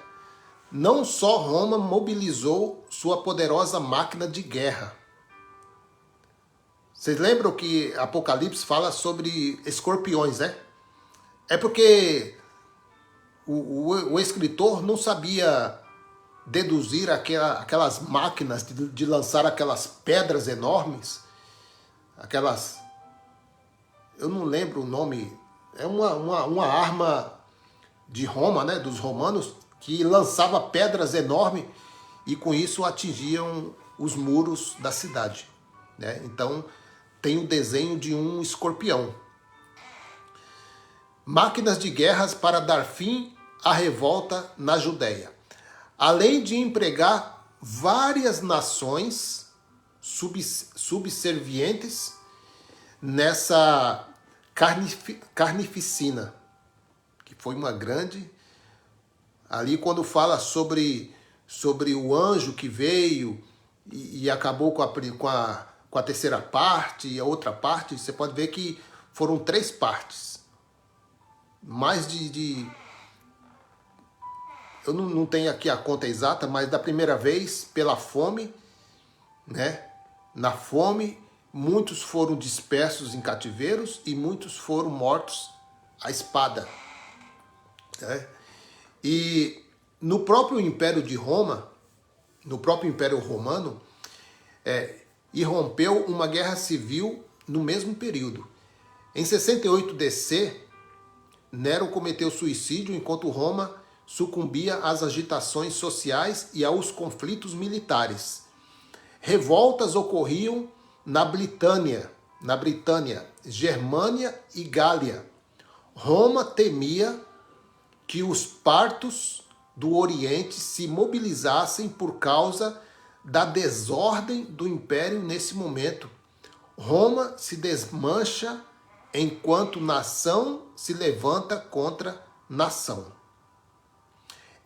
Não só Roma mobilizou sua poderosa máquina de guerra. Vocês lembram que Apocalipse fala sobre escorpiões, né? É porque o escritor não sabia deduzir aquelas máquinas de lançar aquelas pedras enormes, aquelas... Eu não lembro o nome... É uma arma de Roma, né, dos romanos, que lançava pedras enormes e com isso atingiam os muros da cidade, né? Então tem o desenho de um escorpião. Máquinas de guerras para dar fim à revolta na Judéia. Além de empregar várias nações subservientes nessa carnificina, que foi uma grande... Ali quando fala sobre o anjo que veio e acabou com a terceira parte e a outra parte, você pode ver que foram 3 partes. Mais eu não tenho aqui a conta exata, mas da primeira vez, pela fome, né? Na fome, muitos foram dispersos em cativeiros e muitos foram mortos à espada, né? E no próprio Império de Roma, no próprio Império Romano, irrompeu uma guerra civil no mesmo período. Em 68 DC, Nero cometeu suicídio enquanto Roma sucumbia às agitações sociais e aos conflitos militares. Revoltas ocorriam na Britânia, Germânia e Gália. Roma temia que os partos do Oriente se mobilizassem por causa da desordem do império nesse momento. Roma se desmancha enquanto nação se levanta contra nação.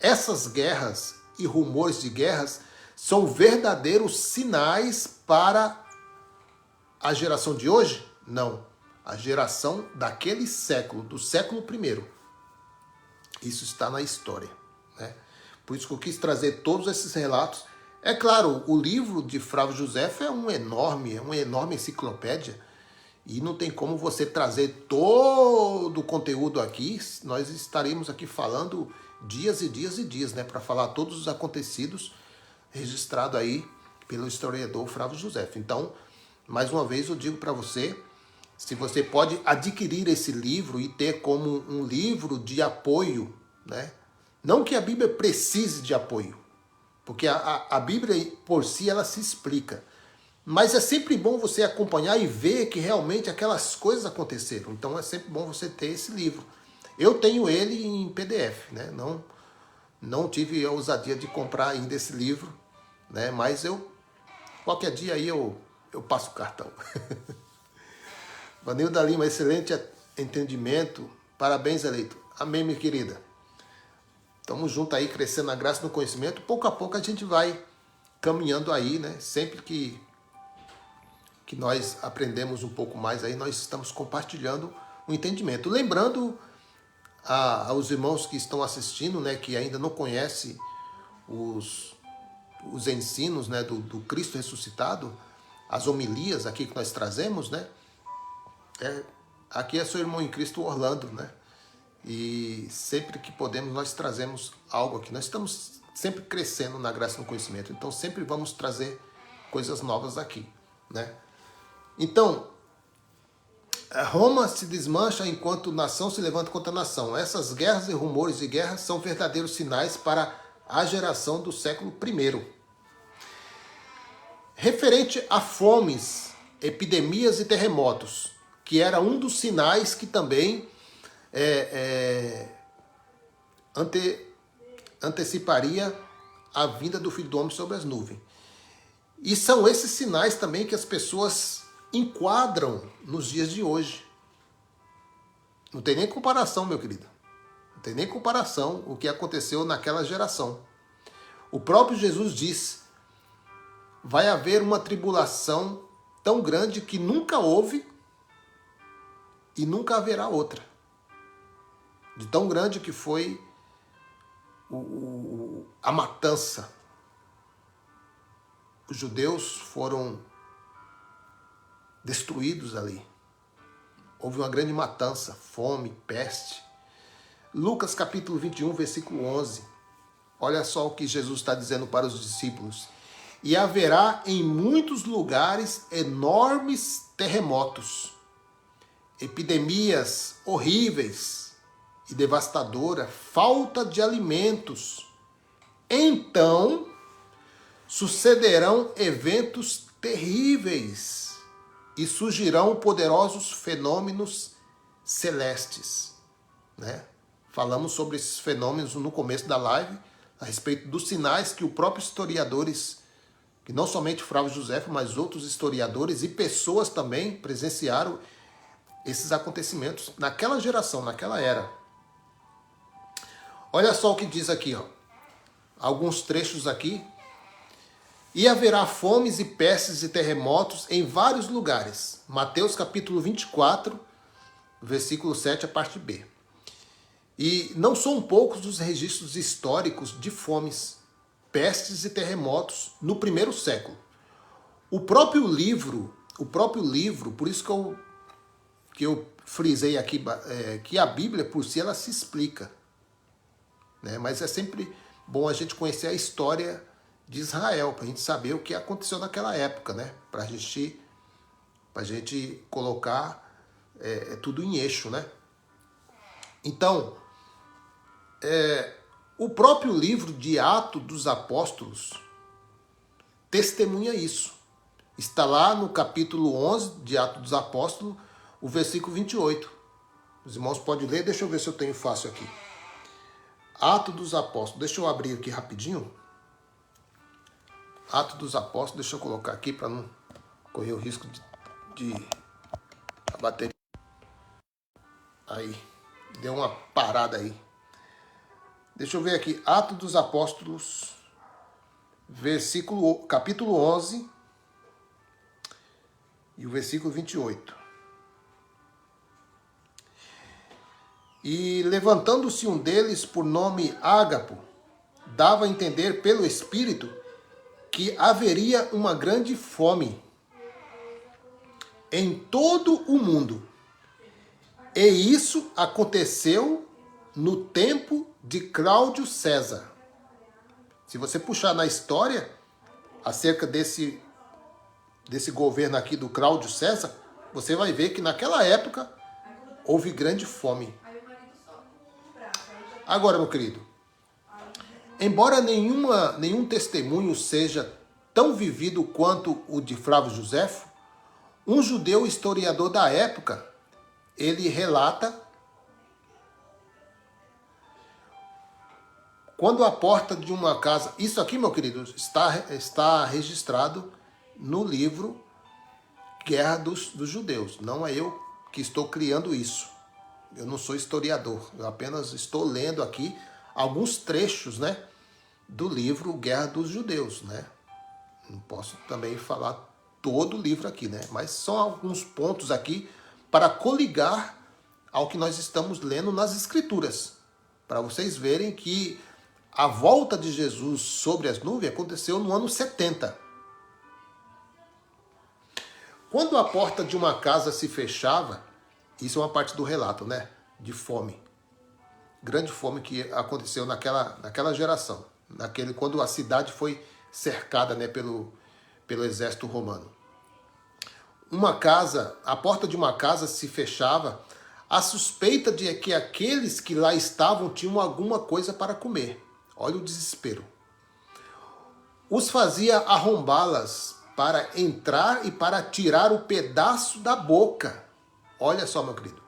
Essas guerras e rumores de guerras são verdadeiros sinais para a geração de hoje? Não. A geração daquele século, do século I. Isso está na história, né? Por isso que eu quis trazer todos esses relatos. É claro, o livro de Flávio José é uma enorme enciclopédia, E não tem como você trazer todo o conteúdo aqui. Nós estaremos aqui falando dias e dias e dias, né? Para falar todos os acontecidos registrados aí pelo historiador Flávio José. Então, mais uma vez eu digo para você, se você pode adquirir esse livro e ter como um livro de apoio, né? Não que a Bíblia precise de apoio, porque a Bíblia por si ela se explica. Mas é sempre bom você acompanhar e ver que realmente aquelas coisas aconteceram. Então é sempre bom você ter esse livro. Eu tenho ele em PDF, né? Não tive a ousadia de comprar ainda esse livro, né? Mas qualquer dia aí eu passo o cartão. Vanilda Lima, excelente entendimento. Parabéns, eleito. Amém, minha querida. Estamos juntos aí, crescendo na graça e no conhecimento. Pouco a pouco a gente vai caminhando aí, né? Sempre que nós aprendemos um pouco mais aí, nós estamos compartilhando o entendimento. Lembrando aos irmãos que estão assistindo, né, que ainda não conhecem os ensinos, né, do Cristo ressuscitado, as homilias aqui que nós trazemos, né? Aqui é seu irmão em Cristo, Orlando, né? E sempre que podemos nós trazemos algo aqui. Nós estamos sempre crescendo na graça e no conhecimento, então sempre vamos trazer coisas novas aqui, né? Então, Roma se desmancha enquanto nação se levanta contra nação. Essas guerras e rumores de guerra são verdadeiros sinais para a geração do século I. Referente a fomes, epidemias e terremotos, que era um dos sinais que também anteciparia a vinda do Filho do Homem sobre as nuvens. E são esses sinais também que as pessoas enquadram nos dias de hoje. Não tem nem comparação, meu querido. Não tem nem comparação o que aconteceu naquela geração. O próprio Jesus diz: vai haver uma tribulação tão grande que nunca houve e nunca haverá outra. De tão grande que foi a matança. Os judeus foram destruídos ali. Houve uma grande matança, fome, peste. Lucas capítulo 21, versículo 11. Olha só o que Jesus está dizendo para os discípulos. E haverá em muitos lugares enormes terremotos, epidemias horríveis e devastadoras, falta de alimentos. Então sucederão eventos terríveis e surgirão poderosos fenômenos celestes, né? Falamos sobre esses fenômenos no começo da live, a respeito dos sinais que os próprios historiadores, que não somente Flávio José, mas outros historiadores e pessoas também presenciaram esses acontecimentos naquela geração, naquela era. Olha só o que diz aqui, ó. Alguns trechos aqui. E haverá fomes e pestes e terremotos em vários lugares. Mateus capítulo 24, versículo 7, a parte B. E não são poucos os registros históricos de fomes, pestes e terremotos no primeiro século. O próprio livro, por isso que eu frisei aqui, que a Bíblia por si ela se explica, né? Mas é sempre bom a gente conhecer a história de Israel, para a gente saber o que aconteceu naquela época, né? Para a gente colocar tudo em eixo, né? Então, o próprio livro de Atos dos Apóstolos testemunha isso. Está lá no capítulo 11 de Atos dos Apóstolos, o versículo 28. Os irmãos podem ler, deixa eu ver se eu tenho fácil aqui. Atos dos Apóstolos, deixa eu abrir aqui rapidinho. Atos dos Apóstolos, deixa eu colocar aqui para não correr o risco de a bateria. Aí, deu uma parada aí. Deixa eu ver aqui, Atos dos Apóstolos, capítulo 11 e o versículo 28. E levantando-se um deles por nome Ágapo, dava a entender pelo Espírito que haveria uma grande fome em todo o mundo. E isso aconteceu no tempo de Cláudio César. Se você puxar na história acerca desse governo aqui do Cláudio César, você vai ver que naquela época houve grande fome. Agora, meu querido, embora nenhum testemunho seja tão vivido quanto o de Flávio Joséfo, um judeu historiador da época, ele relata quando a porta de uma casa... Isso aqui, meu querido, está registrado no livro Guerra dos Judeus. Não é eu que estou criando isso. Eu não sou historiador. Eu apenas estou lendo aqui alguns trechos, né, do livro Guerra dos Judeus, né? Não posso também falar todo o livro aqui, né? Mas são alguns pontos aqui para coligar ao que nós estamos lendo nas Escrituras. Para vocês verem que a volta de Jesus sobre as nuvens aconteceu no ano 70. Quando a porta de uma casa se fechava, isso é uma parte do relato, né? De fome. Grande fome que aconteceu naquela geração. Quando a cidade foi cercada, né, pelo exército romano. A porta de uma casa se fechava, a suspeita de que aqueles que lá estavam tinham alguma coisa para comer. Olha o desespero. Os fazia arrombá-las para entrar e para tirar o pedaço da boca. Olha só, meu querido.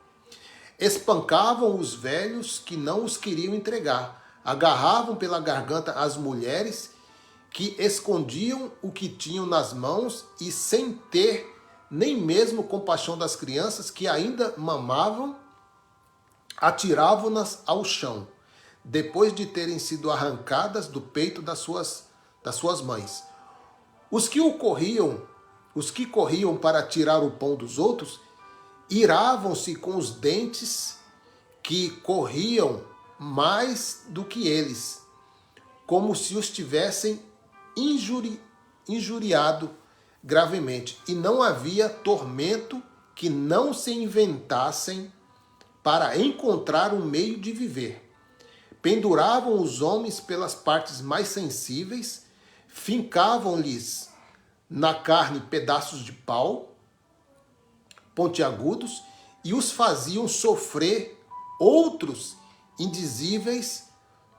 Espancavam os velhos que não os queriam entregar. Agarravam pela garganta as mulheres que escondiam o que tinham nas mãos e, sem ter nem mesmo compaixão das crianças que ainda mamavam, atiravam-nas ao chão, depois de terem sido arrancadas do peito das suas mães. Os que corriam para tirar o pão dos outros, iravam-se com os dentes que corriam mais do que eles, como se os tivessem injuriado gravemente. E não havia tormento que não se inventassem para encontrar um meio de viver. Penduravam os homens pelas partes mais sensíveis, fincavam-lhes na carne pedaços de pau pontiagudos e os faziam sofrer outros indizíveis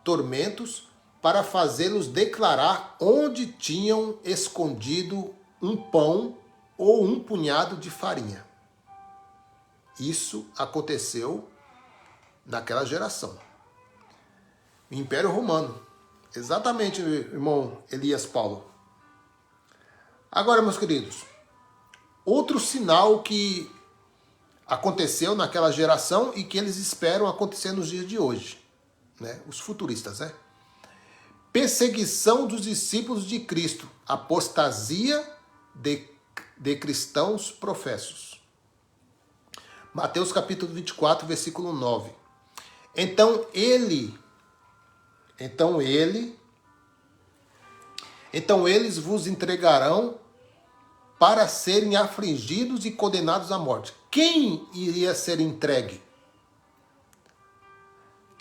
tormentos para fazê-los declarar onde tinham escondido um pão ou um punhado de farinha. Isso aconteceu naquela geração. O Império Romano. Exatamente, irmão Elias Paulo. Agora, meus queridos, outro sinal que aconteceu naquela geração e que eles esperam acontecer nos dias de hoje, né? Os futuristas, né? Perseguição dos discípulos de Cristo, apostasia de cristãos professos. Mateus capítulo 24, versículo 9. Então eles vos entregarão para serem afligidos e condenados à morte. Quem iria ser entregue?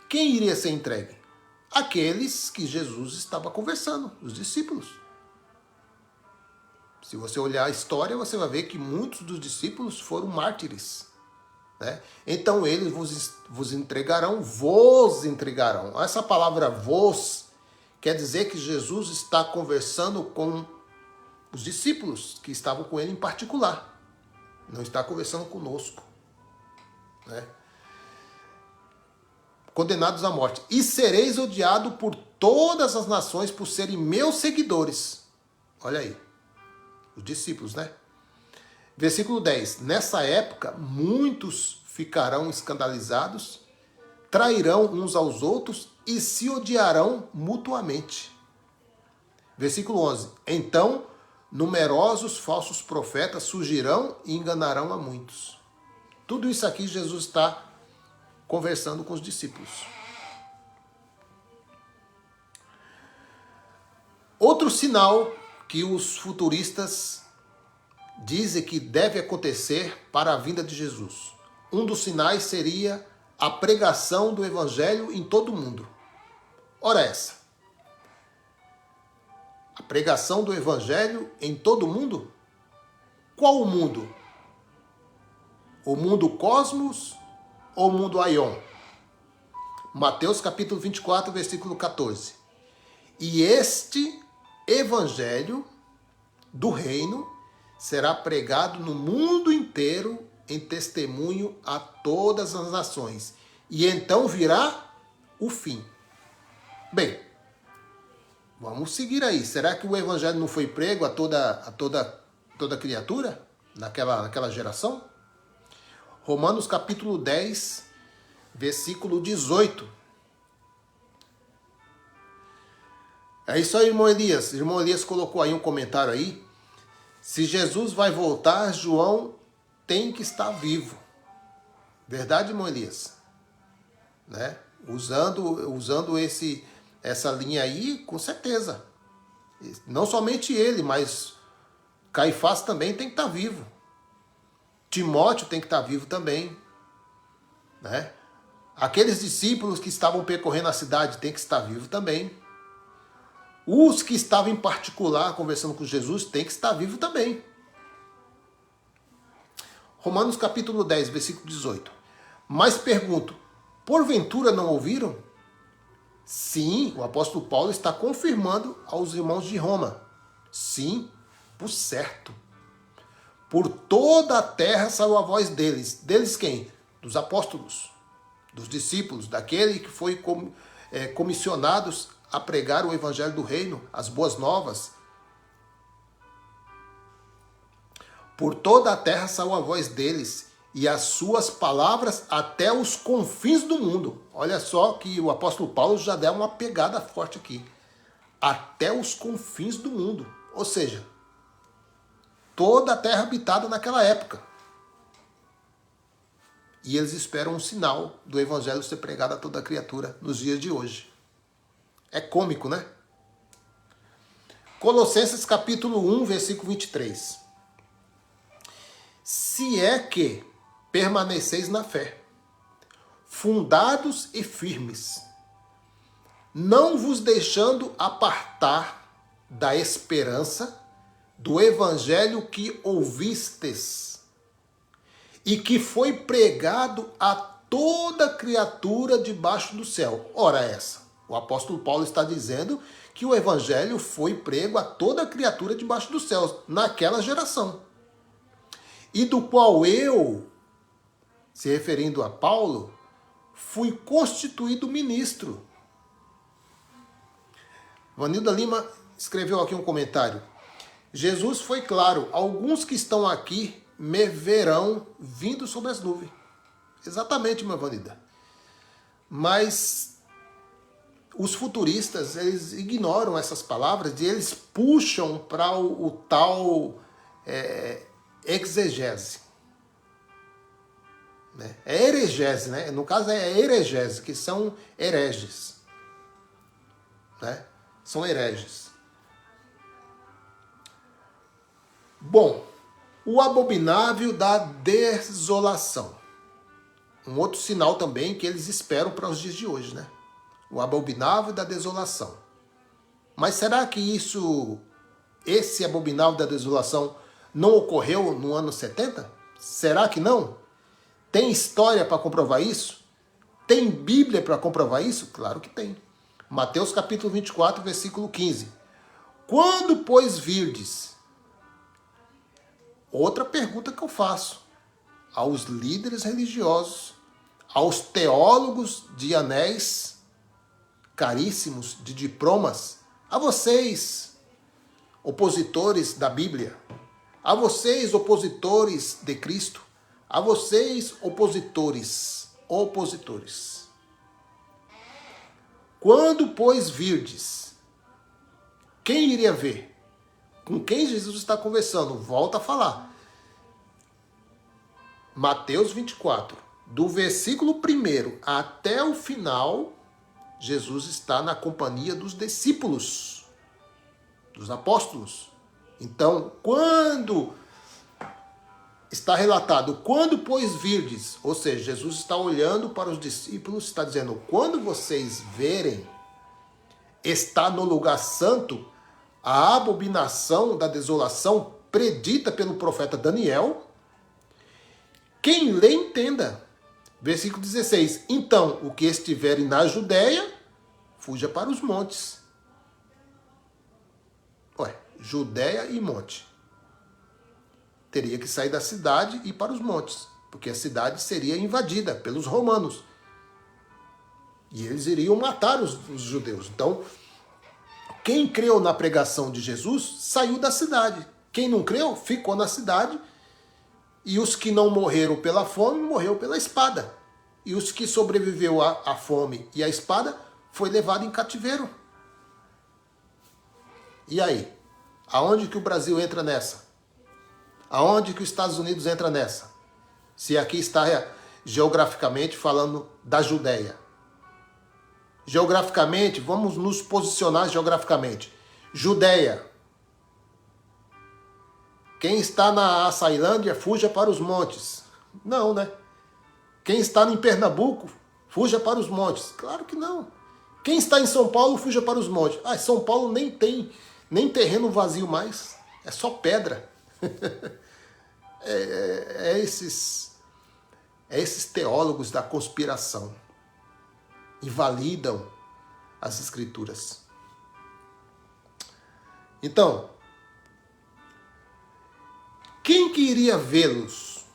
Quem iria ser entregue? Aqueles que Jesus estava conversando, os discípulos. Se você olhar a história, você vai ver que muitos dos discípulos foram mártires, né? Então eles vos entregarão, vos entregarão. Essa palavra vos quer dizer que Jesus está conversando com os discípulos que estavam com ele em particular. Não está conversando conosco, né? Condenados à morte. E sereis odiado por todas as nações por serem meus seguidores. Olha aí. Os discípulos, né? Versículo 10. Nessa época, muitos ficarão escandalizados, trairão uns aos outros e se odiarão mutuamente. Versículo 11. Então, numerosos falsos profetas surgirão e enganarão a muitos. Tudo isso aqui Jesus está conversando com os discípulos. Outro sinal que os futuristas dizem que deve acontecer para a vinda de Jesus. Um dos sinais seria a pregação do evangelho em todo o mundo. Ora essa. A pregação do evangelho em todo o mundo? Qual o mundo? O mundo cosmos ou o mundo aion? Mateus capítulo 24, versículo 14. E este evangelho do reino será pregado no mundo inteiro em testemunho a todas as nações. E então virá o fim. Bem, vamos seguir aí. Será que o evangelho não foi prego a toda criatura naquela geração? Romanos capítulo 10, versículo 18. É isso aí, irmão Elias. Irmão Elias colocou aí um comentário aí. Se Jesus vai voltar, João tem que estar vivo. Verdade, irmão Elias? Né? Usando essa linha aí, com certeza. Não somente ele, mas Caifás também tem que estar vivo. Timóteo tem que estar vivo também. Né? Aqueles discípulos que estavam percorrendo a cidade tem que estar vivo também. Os que estavam em particular conversando com Jesus tem que estar vivo também. Romanos capítulo 10, versículo 18. Mas pergunto, porventura não ouviram? Sim, o apóstolo Paulo está confirmando aos irmãos de Roma. Sim, por certo. Por toda a terra saiu a voz deles. Deles quem? Dos apóstolos, dos discípulos, daquele que foi comissionados a pregar o evangelho do reino, as boas novas. Por toda a terra saiu a voz deles, e as suas palavras até os confins do mundo. Olha só que o apóstolo Paulo já deu uma pegada forte aqui. Até os confins do mundo. Ou seja, toda a terra habitada naquela época. E eles esperam um sinal do evangelho ser pregado a toda criatura nos dias de hoje. É cômico, né? Colossenses capítulo 1, versículo 23. Se é que permaneceis na fé, fundados e firmes, não vos deixando apartar da esperança do evangelho que ouvistes e que foi pregado a toda criatura debaixo do céu. Ora essa. O apóstolo Paulo está dizendo que o evangelho foi prego a toda criatura debaixo do céu, naquela geração. E do qual eu, se referindo a Paulo, fui constituído ministro. Vanilda Lima escreveu aqui um comentário. Jesus foi claro, alguns que estão aqui me verão vindo sobre as nuvens. Exatamente, minha Vanilda. Mas os futuristas, eles ignoram essas palavras e eles puxam para o tal exegese. Né? É heregese, né? No caso é heregese, que são hereges. Né? São hereges. Bom, o abominável da desolação. Um outro sinal também que eles esperam para os dias de hoje, né? O abominável da desolação. Mas será que esse abominável da desolação não ocorreu no ano 70? Será que não? Tem história para comprovar isso? Tem Bíblia para comprovar isso? Claro que tem. Mateus capítulo 24, versículo 15. Quando, pois, virdes? Outra pergunta que eu faço aos líderes religiosos, aos teólogos de anéis caríssimos, de diplomas, a vocês, opositores da Bíblia, a vocês, opositores de Cristo, a vocês, opositores. Quando, pois, virdes, quem iria ver? Com quem Jesus está conversando? Volta a falar. Mateus 24, do versículo 1 até o final, Jesus está na companhia dos discípulos, dos apóstolos. Então, quando está relatado, quando pois virdes, ou seja, Jesus está olhando para os discípulos, está dizendo, quando vocês verem, está no lugar santo a abominação da desolação predita pelo profeta Daniel, quem lê entenda. Versículo 16, então, o que estiverem na Judéia, fuja para os montes. Ué, Judéia e monte. Teria que sair da cidade e ir para os montes, porque a cidade seria invadida pelos romanos. E eles iriam matar os judeus. Então, quem creu na pregação de Jesus saiu da cidade. Quem não creu ficou na cidade. E os que não morreram pela fome, morreu pela espada. E os que sobreviveu à fome e à espada, foi levado em cativeiro. E aí? Aonde que o Brasil entra nessa? Aonde que os Estados Unidos entra nessa? Se aqui está geograficamente falando da Judéia. Geograficamente, vamos nos posicionar geograficamente. Judéia. Quem está na Açailândia, fuja para os montes. Não, né? Quem está em Pernambuco, fuja para os montes. Claro que não. Quem está em São Paulo, fuja para os montes. Ah, São Paulo nem tem nem terreno vazio mais. É só pedra. Esses teólogos da conspiração invalidam as escrituras. Então, quem que iria vê-los?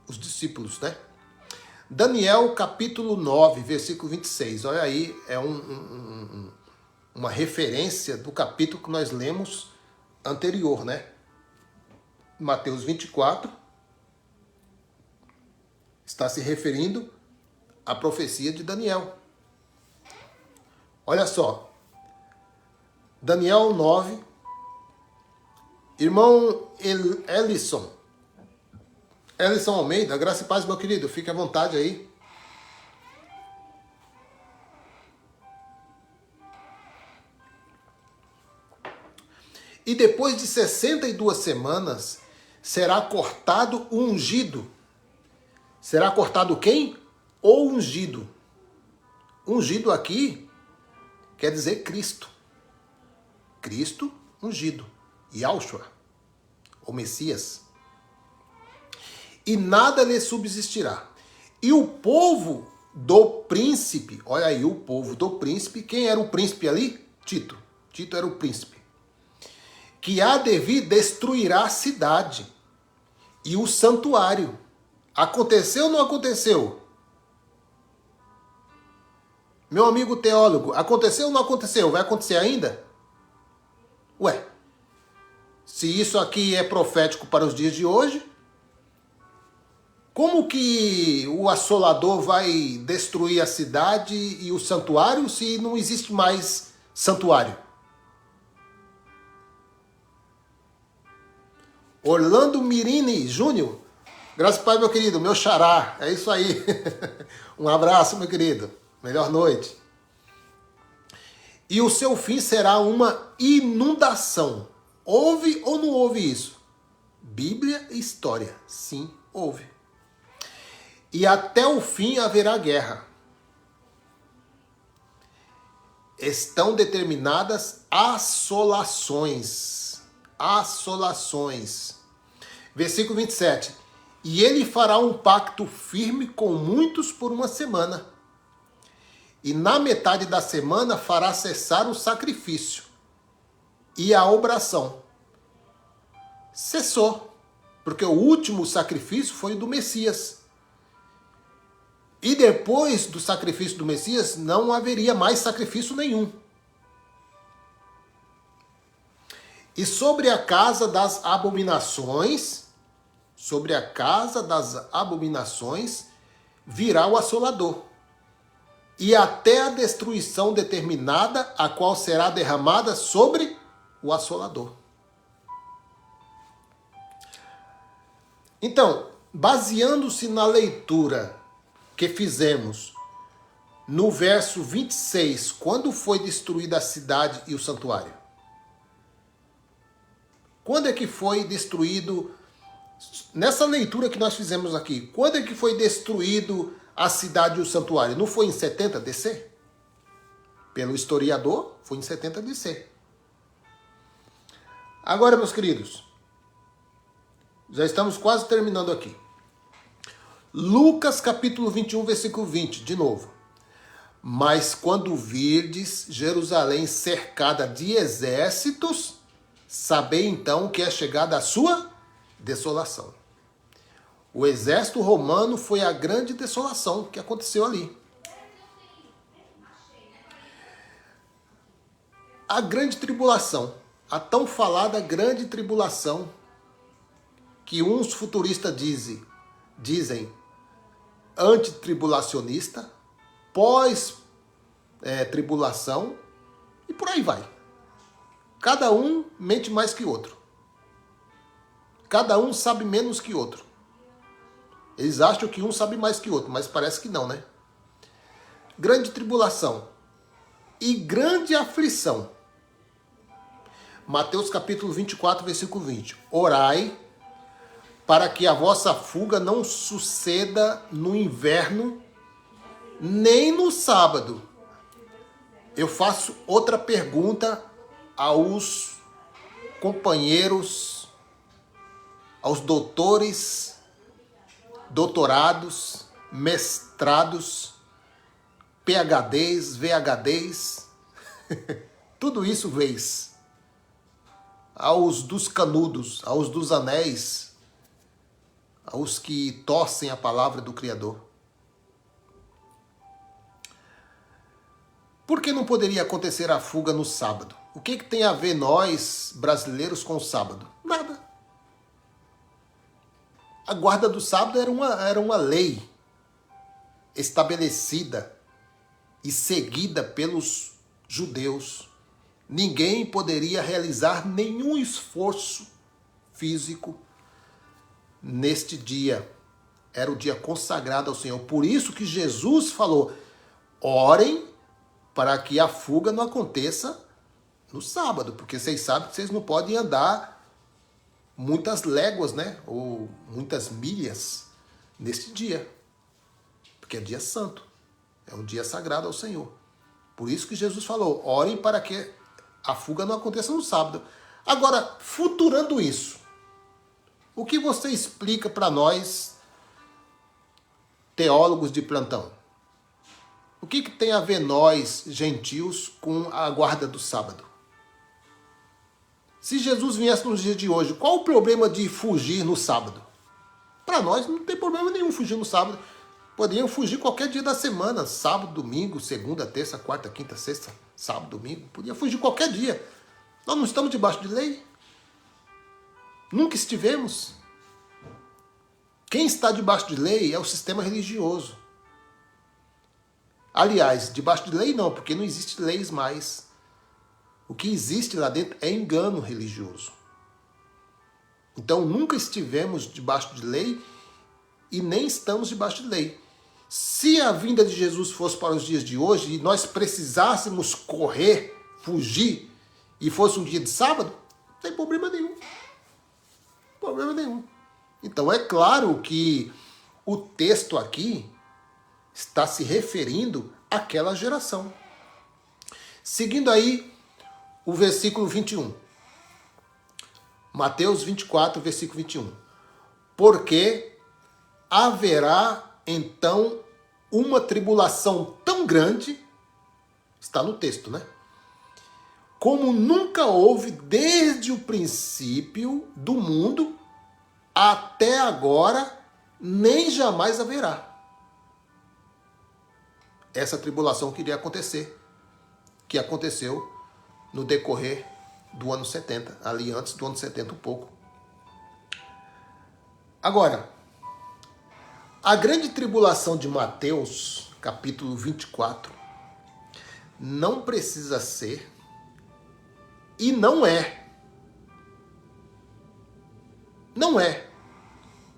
Os discípulos, né? Daniel capítulo 9, versículo 26. Olha aí, é uma referência do capítulo que nós lemos anterior, né? Mateus 24 está se referindo à profecia de Daniel. Olha só. Daniel 9. Irmão Ellison Almeida, graça e paz, meu querido. Fique à vontade aí. E depois de 62 semanas, será cortado o ungido. Será cortado quem? O ungido. Ungido aqui quer dizer Cristo. Cristo ungido. Yahshua, o Messias. E nada lhe subsistirá. E o povo do príncipe, olha aí, o povo do príncipe, quem era o príncipe ali? Tito. Tito era o príncipe. Que há de vir destruirá a cidade e o santuário. Aconteceu ou não aconteceu? Meu amigo teólogo, aconteceu ou não aconteceu? Vai acontecer ainda? Ué, se isso aqui é profético para os dias de hoje, como que o assolador vai destruir a cidade e o santuário se não existe mais santuário? Orlando Mirini Júnior, graças a Pai, meu querido, meu xará, é isso aí. Um abraço, meu querido, melhor noite. E o seu fim será uma inundação. Houve ou não houve isso? Bíblia e história, sim, houve. E até o fim haverá guerra. Estão determinadas assolações. Assolações. Versículo 27. E ele fará um pacto firme com muitos por uma semana. E na metade da semana fará cessar o sacrifício e a obração. Cessou. Porque o último sacrifício foi o do Messias. E depois do sacrifício do Messias, não haveria mais sacrifício nenhum. E sobre a casa das abominações, virá o assolador. E até a destruição determinada, a qual será derramada sobre o assolador. Então, baseando-se na leitura que fizemos no verso 26, quando foi destruída a cidade e o santuário? Quando é que foi destruído Nessa leitura que nós fizemos aqui, quando é que foi destruído a cidade e o santuário? Não foi em 70 DC? Pelo historiador, foi em 70 DC. Agora, meus queridos, já estamos quase terminando aqui. Lucas capítulo 21, versículo 20, de novo. Mas quando virdes Jerusalém cercada de exércitos, sabei então que é chegada a sua desolação. O exército romano foi a grande desolação que aconteceu ali. A grande tribulação, a tão falada grande tribulação, que uns futuristas dizem antitribulacionista, pós-tribulação, e por aí vai. Cada um mente mais que outro. Cada um sabe menos que outro. Eles acham que um sabe mais que outro, mas parece que não, né? Grande tribulação e grande aflição. Mateus capítulo 24, versículo 20. Orai para que a vossa fuga não suceda no inverno, nem no sábado. Eu faço outra pergunta aos companheiros, aos doutores, doutorados, mestrados, PhDs, VHDs, tudo isso vez. Aos dos canudos, aos dos anéis, aos que torcem a palavra do Criador. Por que não poderia acontecer a fuga no sábado? O que tem a ver nós, brasileiros, com o sábado? Nada. A guarda do sábado era uma lei estabelecida e seguida pelos judeus. Ninguém poderia realizar nenhum esforço físico neste dia. Era o dia consagrado ao Senhor. Por isso que Jesus falou, orem para que a fuga não aconteça no sábado, porque vocês sabem que vocês não podem andar muitas léguas, né? Ou muitas milhas neste dia, porque é dia santo, é um dia sagrado ao Senhor. Por isso que Jesus falou, orem para que a fuga não aconteça no sábado. Agora, futurando isso, o que você explica para nós, teólogos de plantão? O que tem a ver nós, gentios, com a guarda do sábado? Se Jesus viesse nos dias de hoje, qual o problema de fugir no sábado? Para nós não tem problema nenhum fugir no sábado. Poderiam fugir qualquer dia da semana, sábado, domingo, segunda, terça, quarta, quinta, sexta, sábado, domingo. Podia fugir qualquer dia. Nós não estamos debaixo de lei. Nunca estivemos. Quem está debaixo de lei é o sistema religioso. Aliás, debaixo de lei não, porque não existe leis mais. O que existe lá dentro é engano religioso. Então nunca estivemos debaixo de lei e nem estamos debaixo de lei. Se a vinda de Jesus fosse para os dias de hoje e nós precisássemos correr, fugir, e fosse um dia de sábado, não tem problema nenhum. Problema nenhum. Então é claro que o texto aqui está se referindo àquela geração. Seguindo aí o versículo 21. Mateus 24, versículo 21. Porque haverá então uma tribulação tão grande, está no texto, né? Como nunca houve desde o princípio do mundo até agora, nem jamais haverá. Essa tribulação que iria acontecer, que aconteceu no decorrer do ano 70, ali antes do ano 70 um pouco. Agora, a grande tribulação de Mateus, capítulo 24, não precisa ser e não é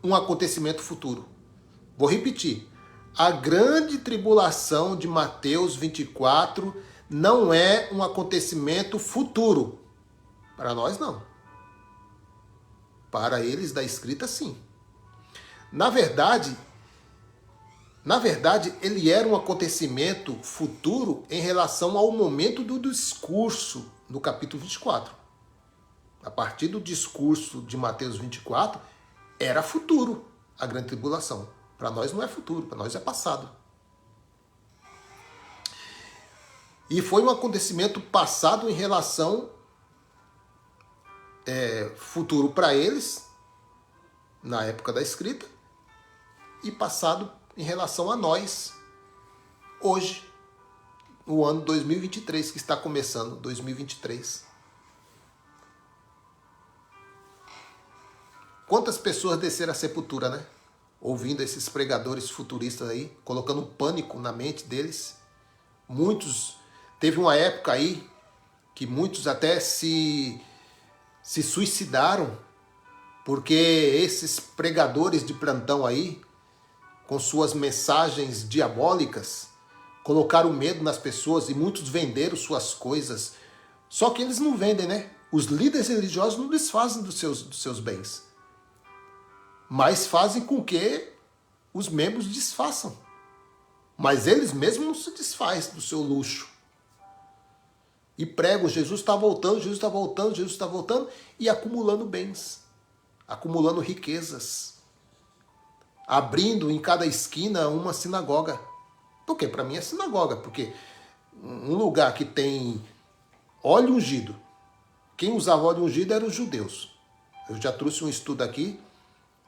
um acontecimento futuro. Vou repetir. A grande tribulação de Mateus 24 não é um acontecimento futuro. Para nós, não. Para eles da escrita, sim. Na verdade, ele era um acontecimento futuro em relação ao momento do discurso no capítulo 24. A partir do discurso de Mateus 24, era futuro a grande tribulação. Para nós não é futuro, para nós é passado. E foi um acontecimento passado em relação futuro para eles, na época da escrita, e passado em relação a nós, hoje, no ano 2023, que está começando, 2023. Quantas pessoas desceram à sepultura, né? Ouvindo esses pregadores futuristas aí, colocando pânico na mente deles. Muitos, teve uma época aí que muitos até se suicidaram, porque esses pregadores de plantão aí, com suas mensagens diabólicas, colocaram medo nas pessoas e muitos venderam suas coisas. Só que eles não vendem, né? Os líderes religiosos não desfazem dos seus bens, mas fazem com que os membros desfaçam. Mas eles mesmos não se desfazem do seu luxo. E pregam, Jesus está voltando, Jesus está voltando, Jesus está voltando, e acumulando bens, acumulando riquezas, abrindo em cada esquina uma sinagoga. Por quê? Para mim é sinagoga, porque um lugar que tem óleo ungido, quem usava óleo ungido eram os judeus. Eu já trouxe um estudo aqui,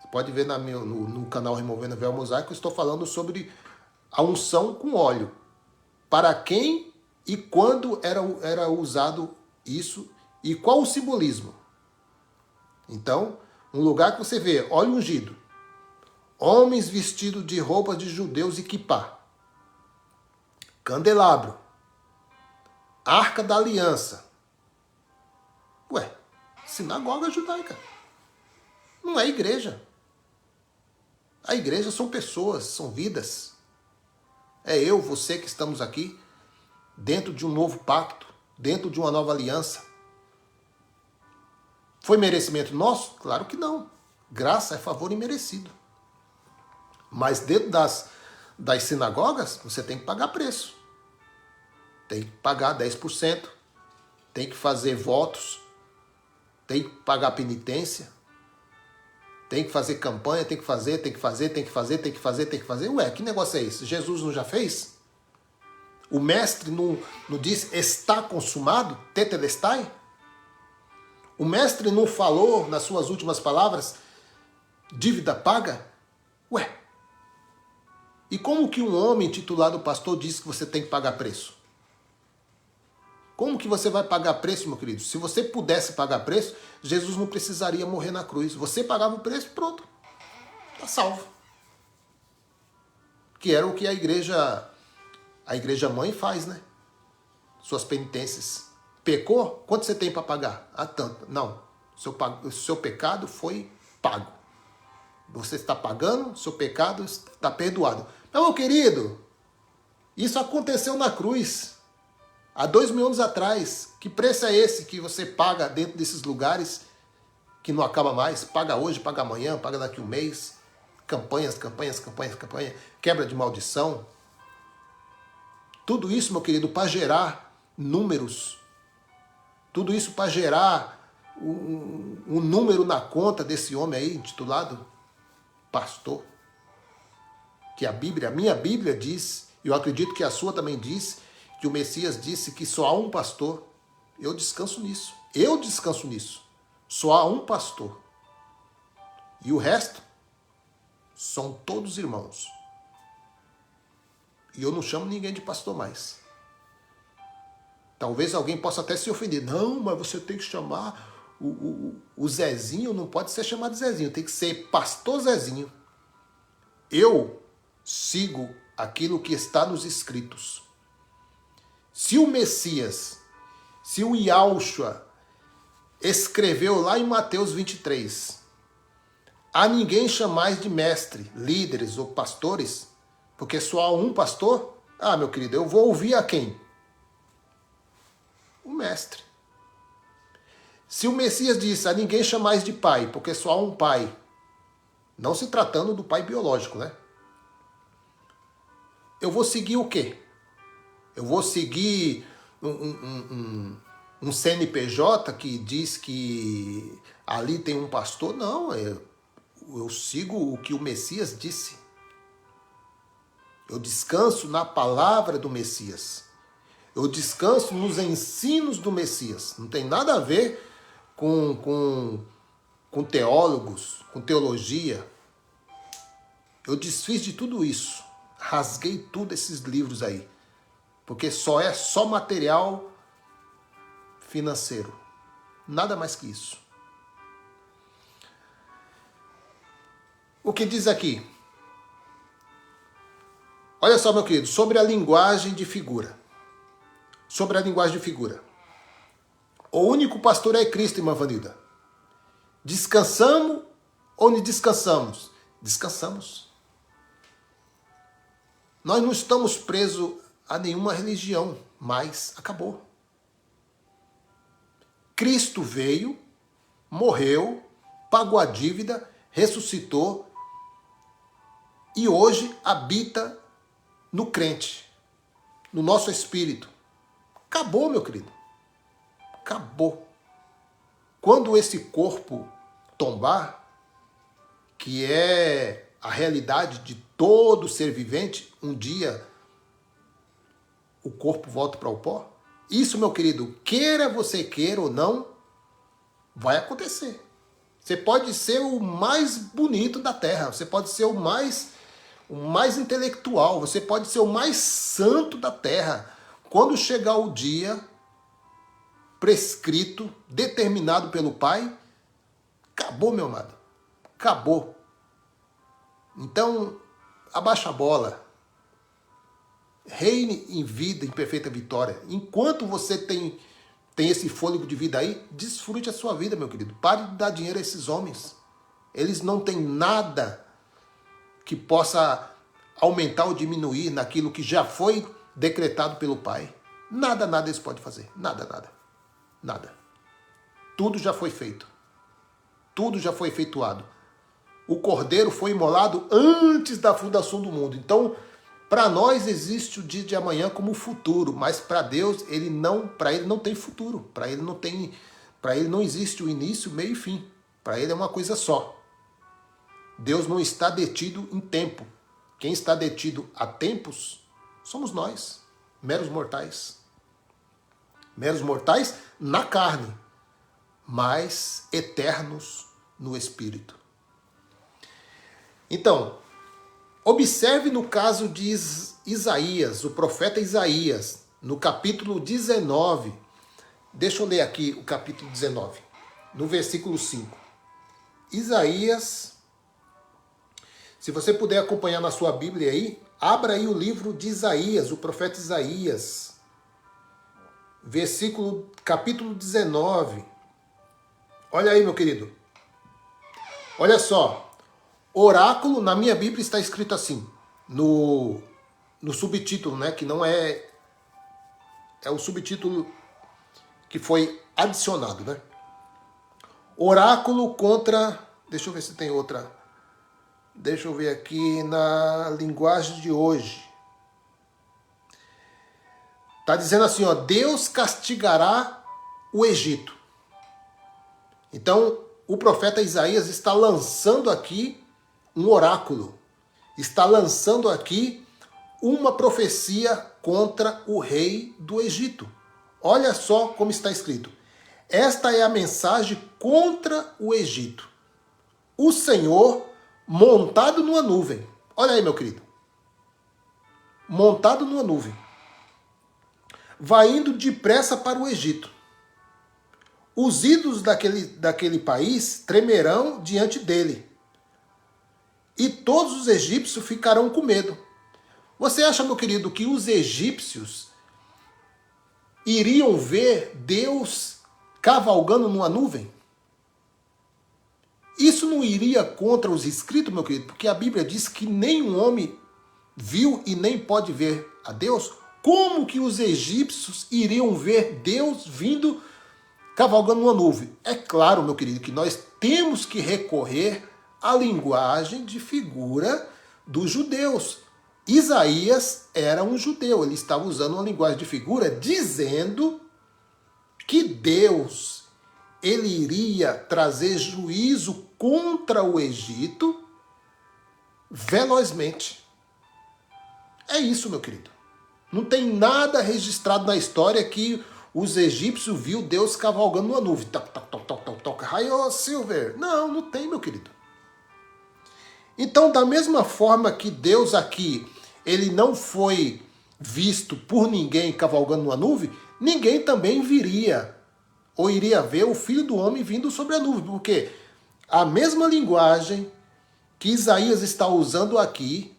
você pode ver no canal Removendo o Véu Mosaico, eu estou falando sobre a unção com óleo. Para quem e quando era usado isso e qual o simbolismo. Então, um lugar que você vê óleo ungido, homens vestidos de roupas de judeus e quipá, candelabro, arca da aliança. Ué, sinagoga judaica. Não é igreja. A igreja são pessoas, são vidas. É eu, você que estamos aqui dentro de um novo pacto, dentro de uma nova aliança. Foi merecimento nosso? Claro que não. Graça é favor imerecido. Mas dentro das sinagogas, você tem que pagar preço. Tem que pagar 10%, tem que fazer votos, tem que pagar penitência, tem que fazer campanha, tem que fazer. Ué, que negócio é esse? Jesus não já fez? O mestre não diz está consumado? Tetelestai? O mestre não falou nas suas últimas palavras dívida paga? Ué, e como que um homem titulado pastor diz que você tem que pagar preço? Como que você vai pagar preço, meu querido? Se você pudesse pagar preço, Jesus não precisaria morrer na cruz. Você pagava o preço, pronto. Está salvo. Que era o que a igreja mãe faz, né? Suas penitências. Pecou? Quanto você tem para pagar? Ah, tanto. Não. O seu pecado foi pago. Você está pagando, seu pecado está perdoado. Mas, meu querido, isso aconteceu na cruz. Há 2000 anos atrás. Que preço é esse que você paga dentro desses lugares que não acaba mais? Paga hoje, paga amanhã, paga daqui um mês. Campanhas. Quebra de maldição. Tudo isso, meu querido, para gerar números. Tudo isso para gerar um número na conta desse homem aí, intitulado pastor. Que a minha Bíblia diz, e eu acredito que a sua também diz, que o Messias disse que só há um pastor. Eu descanso nisso. Só há um pastor. E o resto são todos irmãos. E eu não chamo ninguém de pastor mais. Talvez alguém possa até se ofender. Não, mas você tem que chamar o Zezinho, não pode ser chamado de Zezinho, tem que ser pastor Zezinho. Eu sigo aquilo que está nos escritos. Se o Messias, se o Yahushua escreveu lá em Mateus 23, a ninguém chamais de mestre, líderes ou pastores, porque só há um pastor, ah, meu querido, eu vou ouvir a quem? O mestre. Se o Messias disse, a ninguém chamais de pai, porque só há um pai, não se tratando do pai biológico, né? Eu vou seguir o quê? Eu vou seguir um CNPJ que diz que ali tem um pastor? Não, eu sigo o que o Messias disse. Eu descanso na palavra do Messias. Eu descanso nos ensinos do Messias. Não tem nada a ver com teólogos, com teologia. Eu desfiz de tudo isso. Rasguei tudo esses livros aí. Porque só material financeiro. Nada mais que isso. O que diz aqui? Olha só, meu querido, sobre a linguagem de figura. Sobre a linguagem de figura. O único pastor é Cristo, irmã Vanilda. Descansamos ou não descansamos? Descansamos. Nós não estamos presos a nenhuma religião, mas acabou. Cristo veio, morreu, pagou a dívida, ressuscitou e hoje habita no crente, no nosso espírito. Acabou, meu querido. Acabou. Quando esse corpo tombar, que é a realidade de todo ser vivente, um dia o corpo volta para o pó. Isso, meu querido, queira você queira ou não, vai acontecer. Você pode ser o mais bonito da terra, você pode ser o mais intelectual, você pode ser o mais santo da terra. Quando chegar o dia prescrito, determinado pelo Pai, acabou, meu amado. Acabou. Então, abaixa a bola. Reine em vida, em perfeita vitória. Enquanto você tem esse fôlego de vida aí, desfrute a sua vida, meu querido. Pare de dar dinheiro a esses homens. Eles não têm nada que possa aumentar ou diminuir naquilo que já foi decretado pelo Pai. Nada eles podem fazer. Nada. Tudo já foi feito. Tudo já foi efetuado. O Cordeiro foi imolado antes da fundação do mundo. Então, para nós existe o dia de amanhã como futuro, mas para Deus para ele não tem futuro. Para ele não existe o início, meio e fim. Para ele é uma coisa só. Deus não está detido em tempo. Quem está detido a tempos somos nós, meros mortais. Meros mortais na carne, mas eternos no espírito. Então, observe no caso de Isaías, o profeta Isaías, no capítulo 19. Deixa eu ler aqui o capítulo 19, no versículo 5. Isaías, se você puder acompanhar na sua Bíblia aí, abra aí o livro de Isaías, o profeta Isaías. Capítulo 19. Olha aí, meu querido. Olha só. Oráculo, na minha Bíblia está escrito assim, no subtítulo, né? Que não é o subtítulo que foi adicionado, né? Oráculo contra... Deixa eu ver se tem outra. Deixa eu ver aqui na linguagem de hoje. Está dizendo assim, ó, Deus castigará o Egito. Então, o profeta Isaías está lançando aqui um oráculo. Está lançando aqui uma profecia contra o rei do Egito. Olha só como está escrito. Esta é a mensagem contra o Egito. O Senhor montado numa nuvem. Olha aí, meu querido. Montado numa nuvem. Vai indo depressa para o Egito. Os ídolos daquele país tremerão diante dele. E todos os egípcios ficarão com medo. Você acha, meu querido, que os egípcios iriam ver Deus cavalgando numa nuvem? Isso não iria contra os escritos, meu querido, porque a Bíblia diz que nenhum homem viu e nem pode ver a Deus. Como que os egípcios iriam ver Deus vindo cavalgando uma nuvem. É claro, meu querido, que nós temos que recorrer à linguagem de figura dos judeus. Isaías era um judeu, ele estava usando uma linguagem de figura dizendo que Deus ele iria trazer juízo contra o Egito velozmente. É isso, meu querido. Não tem nada registrado na história que os egípcios viu Deus cavalgando numa nuvem. Toc, toc, toc, toc, toc, toc. Raio Silver. Não, não tem, meu querido. Então, da mesma forma que Deus aqui, ele não foi visto por ninguém cavalgando numa nuvem, ninguém também viria ou iria ver o Filho do Homem vindo sobre a nuvem. Porque a mesma linguagem que Isaías está usando aqui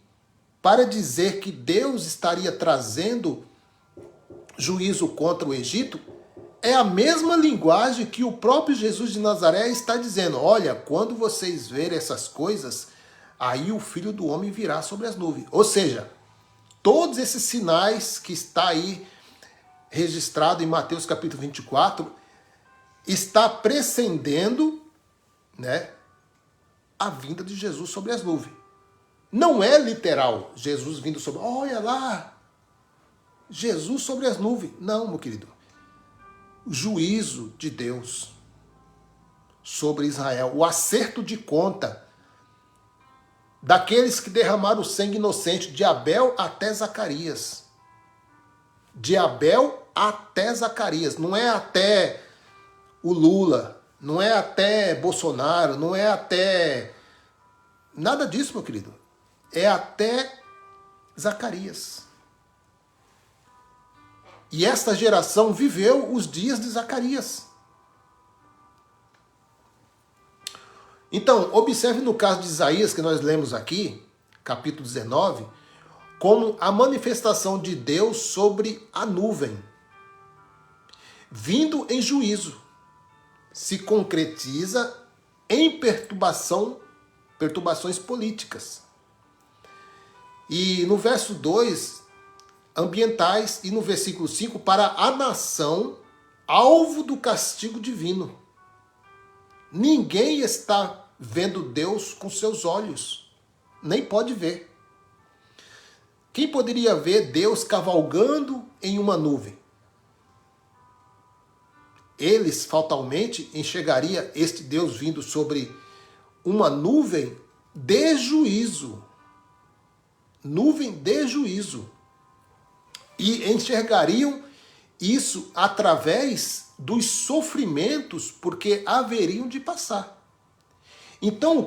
para dizer que Deus estaria trazendo juízo contra o Egito, é a mesma linguagem que o próprio Jesus de Nazaré está dizendo. Olha, quando vocês verem essas coisas, aí o Filho do Homem virá sobre as nuvens. Ou seja, todos esses sinais que está aí registrado em Mateus capítulo 24, está precedendo, né, a vinda de Jesus sobre as nuvens. Não é literal, Jesus vindo sobre... Olha lá, Jesus sobre as nuvens. Não, meu querido. O juízo de Deus sobre Israel, o acerto de conta daqueles que derramaram o sangue inocente, de Abel até Zacarias. De Abel até Zacarias. Não é até o Lula, não é até Bolsonaro, não é até... Nada disso, meu querido. É até Zacarias. E esta geração viveu os dias de Zacarias. Então, observe no caso de Isaías, que nós lemos aqui, capítulo 19, como a manifestação de Deus sobre a nuvem, vindo em juízo, se concretiza em perturbações políticas. E no verso 2, ambientais, e no versículo 5, para a nação, alvo do castigo divino. Ninguém está vendo Deus com seus olhos, nem pode ver. Quem poderia ver Deus cavalgando em uma nuvem? Eles fatalmente enxergaria este Deus vindo sobre uma nuvem de juízo. Nuvem de juízo. E enxergariam isso através dos sofrimentos, porque haveriam de passar. Então,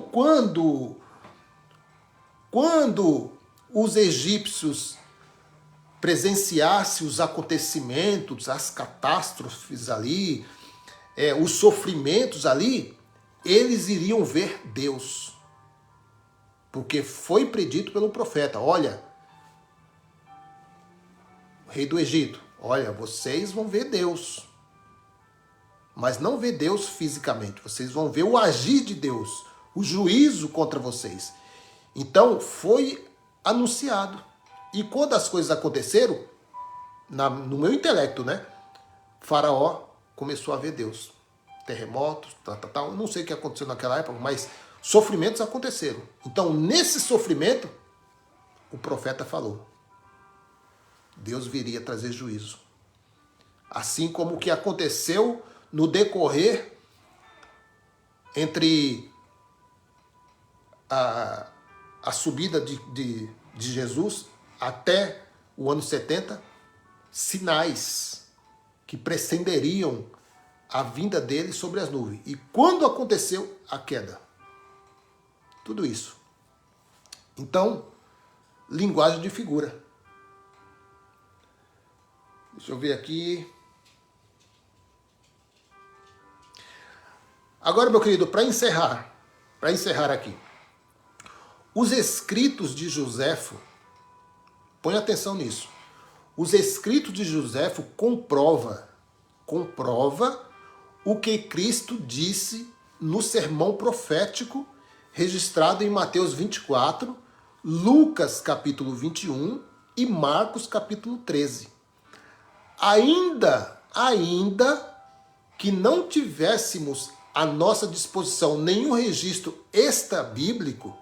quando os egípcios presenciassem os acontecimentos, as catástrofes ali, os sofrimentos ali, eles iriam ver Deus. Porque foi predito pelo profeta, olha, o rei do Egito, olha, vocês vão ver Deus. Mas não ver Deus fisicamente, vocês vão ver o agir de Deus, o juízo contra vocês. Então, foi anunciado. E quando as coisas aconteceram, no meu intelecto, né? Faraó começou a ver Deus. Terremotos, tal. Eu não sei o que aconteceu naquela época, mas sofrimentos aconteceram. Então, nesse sofrimento, o profeta falou. Deus viria trazer juízo. Assim como o que aconteceu no decorrer entre a subida de Jesus até o ano 70, sinais que precederiam a vinda dele sobre as nuvens. E quando aconteceu a queda? Tudo isso. Então, linguagem de figura. Deixa eu ver aqui. Agora, meu querido, para encerrar aqui, os escritos de Joséfo, põe atenção nisso, os escritos de Joséfo comprova o que Cristo disse no sermão profético registrado em Mateus 24, Lucas capítulo 21 e Marcos capítulo 13. Ainda que não tivéssemos à nossa disposição nenhum registro extra-bíblico,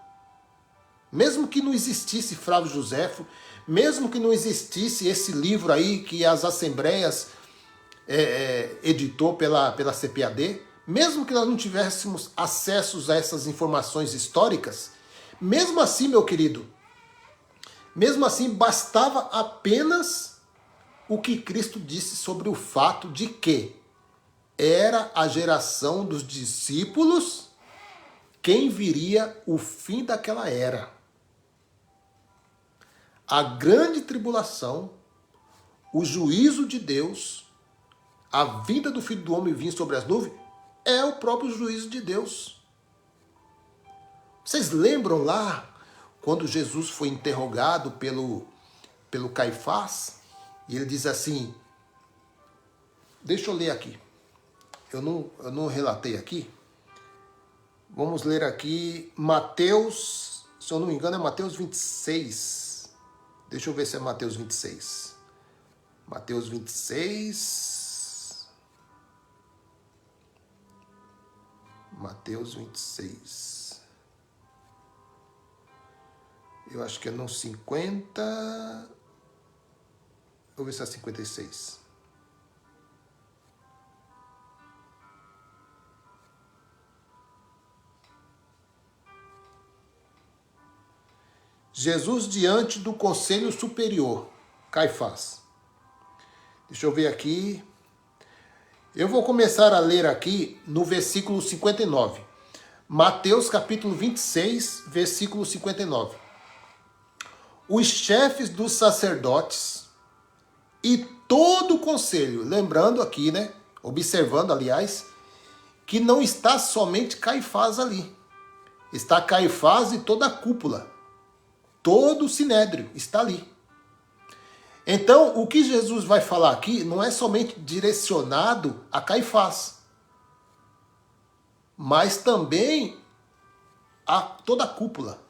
mesmo que não existisse Flávio Joséfo, mesmo que não existisse esse livro aí que as Assembleias editou pela CPAD, mesmo que nós não tivéssemos acessos a essas informações históricas, mesmo assim, meu querido, mesmo assim bastava apenas o que Cristo disse sobre o fato de que era a geração dos discípulos quem viria o fim daquela era. A grande tribulação, o juízo de Deus, a vinda do Filho do Homem vir sobre as nuvens, é o próprio juízo de Deus. Vocês lembram lá, quando Jesus foi interrogado pelo Caifás, e ele diz assim, deixa eu ler aqui, eu não relatei aqui, vamos ler aqui Mateus, se eu não me engano é Mateus 26, deixa eu ver se é Mateus 26, Mateus 26, Mateus 26, eu acho que é no 50, vou ver se é 56. Jesus diante do Conselho Superior, Caifás. Deixa eu ver aqui. Eu vou começar a ler aqui no versículo 59. Mateus capítulo 26, versículo 59. Os chefes dos sacerdotes e todo o conselho, lembrando aqui, né, observando, aliás, que não está somente Caifás ali. Está Caifás e toda a cúpula. Todo o sinédrio está ali. Então, o que Jesus vai falar aqui não é somente direcionado a Caifás, mas também a toda a cúpula,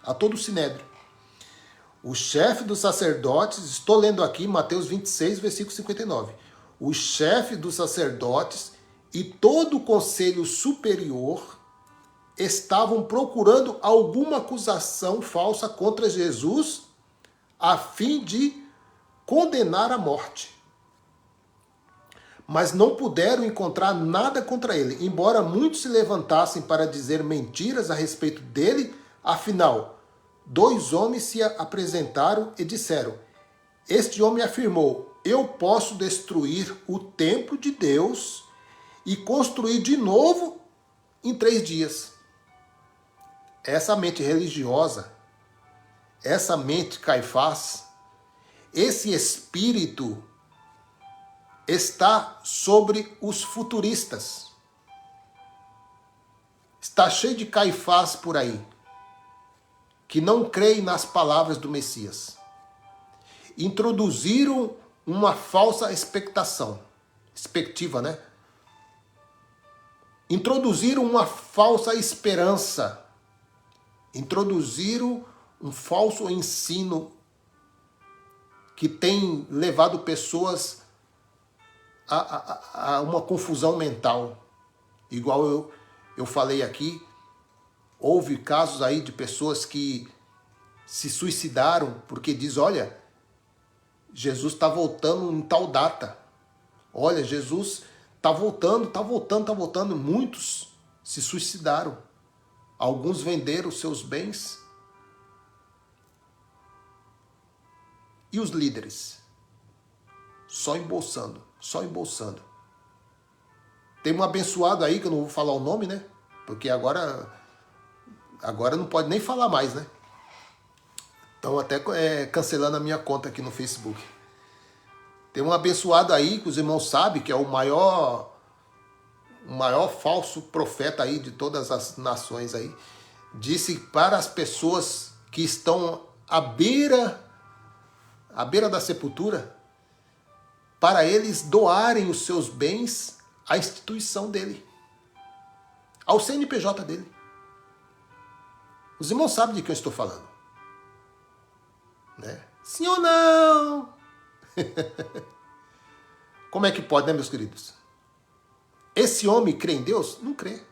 a todo o sinédrio. O chefe dos sacerdotes, estou lendo aqui Mateus 26, versículo 59. O chefe dos sacerdotes e todo o conselho superior estavam procurando alguma acusação falsa contra Jesus a fim de condenar à morte. Mas não puderam encontrar nada contra ele, embora muitos se levantassem para dizer mentiras a respeito dele, afinal, 2 homens se apresentaram e disseram, este homem afirmou, eu posso destruir o templo de Deus e construir de novo em 3 dias. Essa mente religiosa, essa mente Caifás, esse espírito está sobre os futuristas. Está cheio de Caifás por aí, que não creem nas palavras do Messias. Introduziram uma falsa expectativa, né? Introduziram uma falsa esperança. Introduziram um falso ensino que tem levado pessoas a uma confusão mental. Igual eu falei aqui, houve casos aí de pessoas que se suicidaram porque diz, olha, Jesus está voltando em tal data. Olha, Jesus está voltando. Muitos se suicidaram. Alguns venderam seus bens. E os líderes? Só embolsando. Tem um abençoado aí, que eu não vou falar o nome, né? Porque agora não pode nem falar mais, né? Estão até cancelando a minha conta aqui no Facebook. Tem um abençoado aí, que os irmãos sabem, que é o maior falso profeta aí de todas as nações aí. Disse para as pessoas que estão à beira da sepultura, para eles doarem os seus bens à instituição dele, ao CNPJ dele. Os irmãos sabem de quem eu estou falando, né? Sim ou não? Como é que pode, né, meus queridos? Esse homem crê em Deus? Não crê.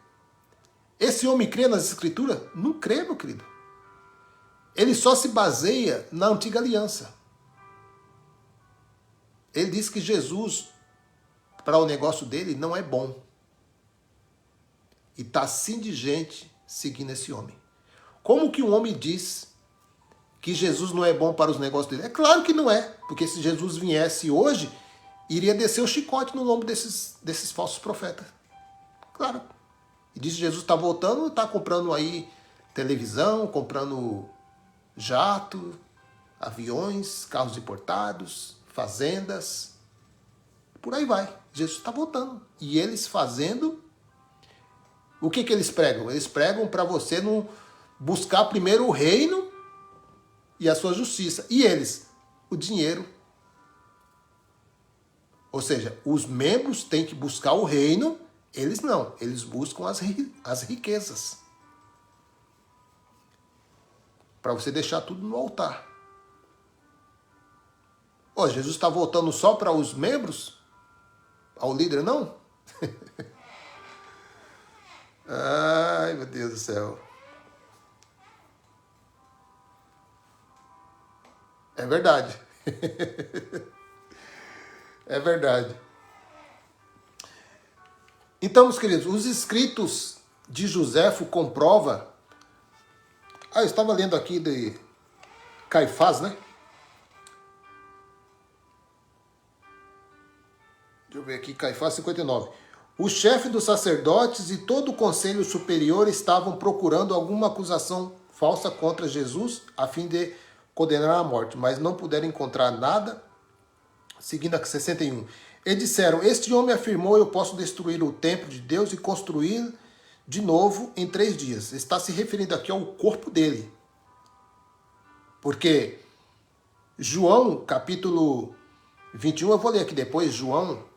Esse homem crê nas Escrituras? Não crê, meu querido. Ele só se baseia na antiga aliança. Ele diz que Jesus, para o negócio dele, não é bom. E está assim de gente seguindo esse homem. Como que um homem diz que Jesus não é bom para os negócios dele? É claro que não é. Porque se Jesus viesse hoje, iria descer o chicote no lombo desses falsos profetas. Claro. E diz que Jesus está voltando, está comprando aí televisão, comprando jato, aviões, carros importados, fazendas. Por aí vai. Jesus está voltando. E eles fazendo... O que eles pregam? Eles pregam para você não buscar primeiro o reino e a sua justiça. E eles? O dinheiro. Ou seja, os membros têm que buscar o reino, eles não. Eles buscam as riquezas. Para você deixar tudo no altar. Oh, Jesus está voltando só para os membros? Ao líder não? Ai, meu Deus do céu. É verdade. É verdade. Então, meus queridos, os escritos de Joséfo comprova... eu estava lendo aqui de Caifás, né? Deixa eu ver aqui, Caifás 59. O chefe dos sacerdotes e todo o conselho superior estavam procurando alguma acusação falsa contra Jesus, a fim de condenar à morte, mas não puderam encontrar nada. Seguindo a 61. E disseram, este homem afirmou, eu posso destruir o templo de Deus e construir de novo em 3 dias. Está se referindo aqui ao corpo dele. Porque João, capítulo 21, eu vou ler aqui depois, João,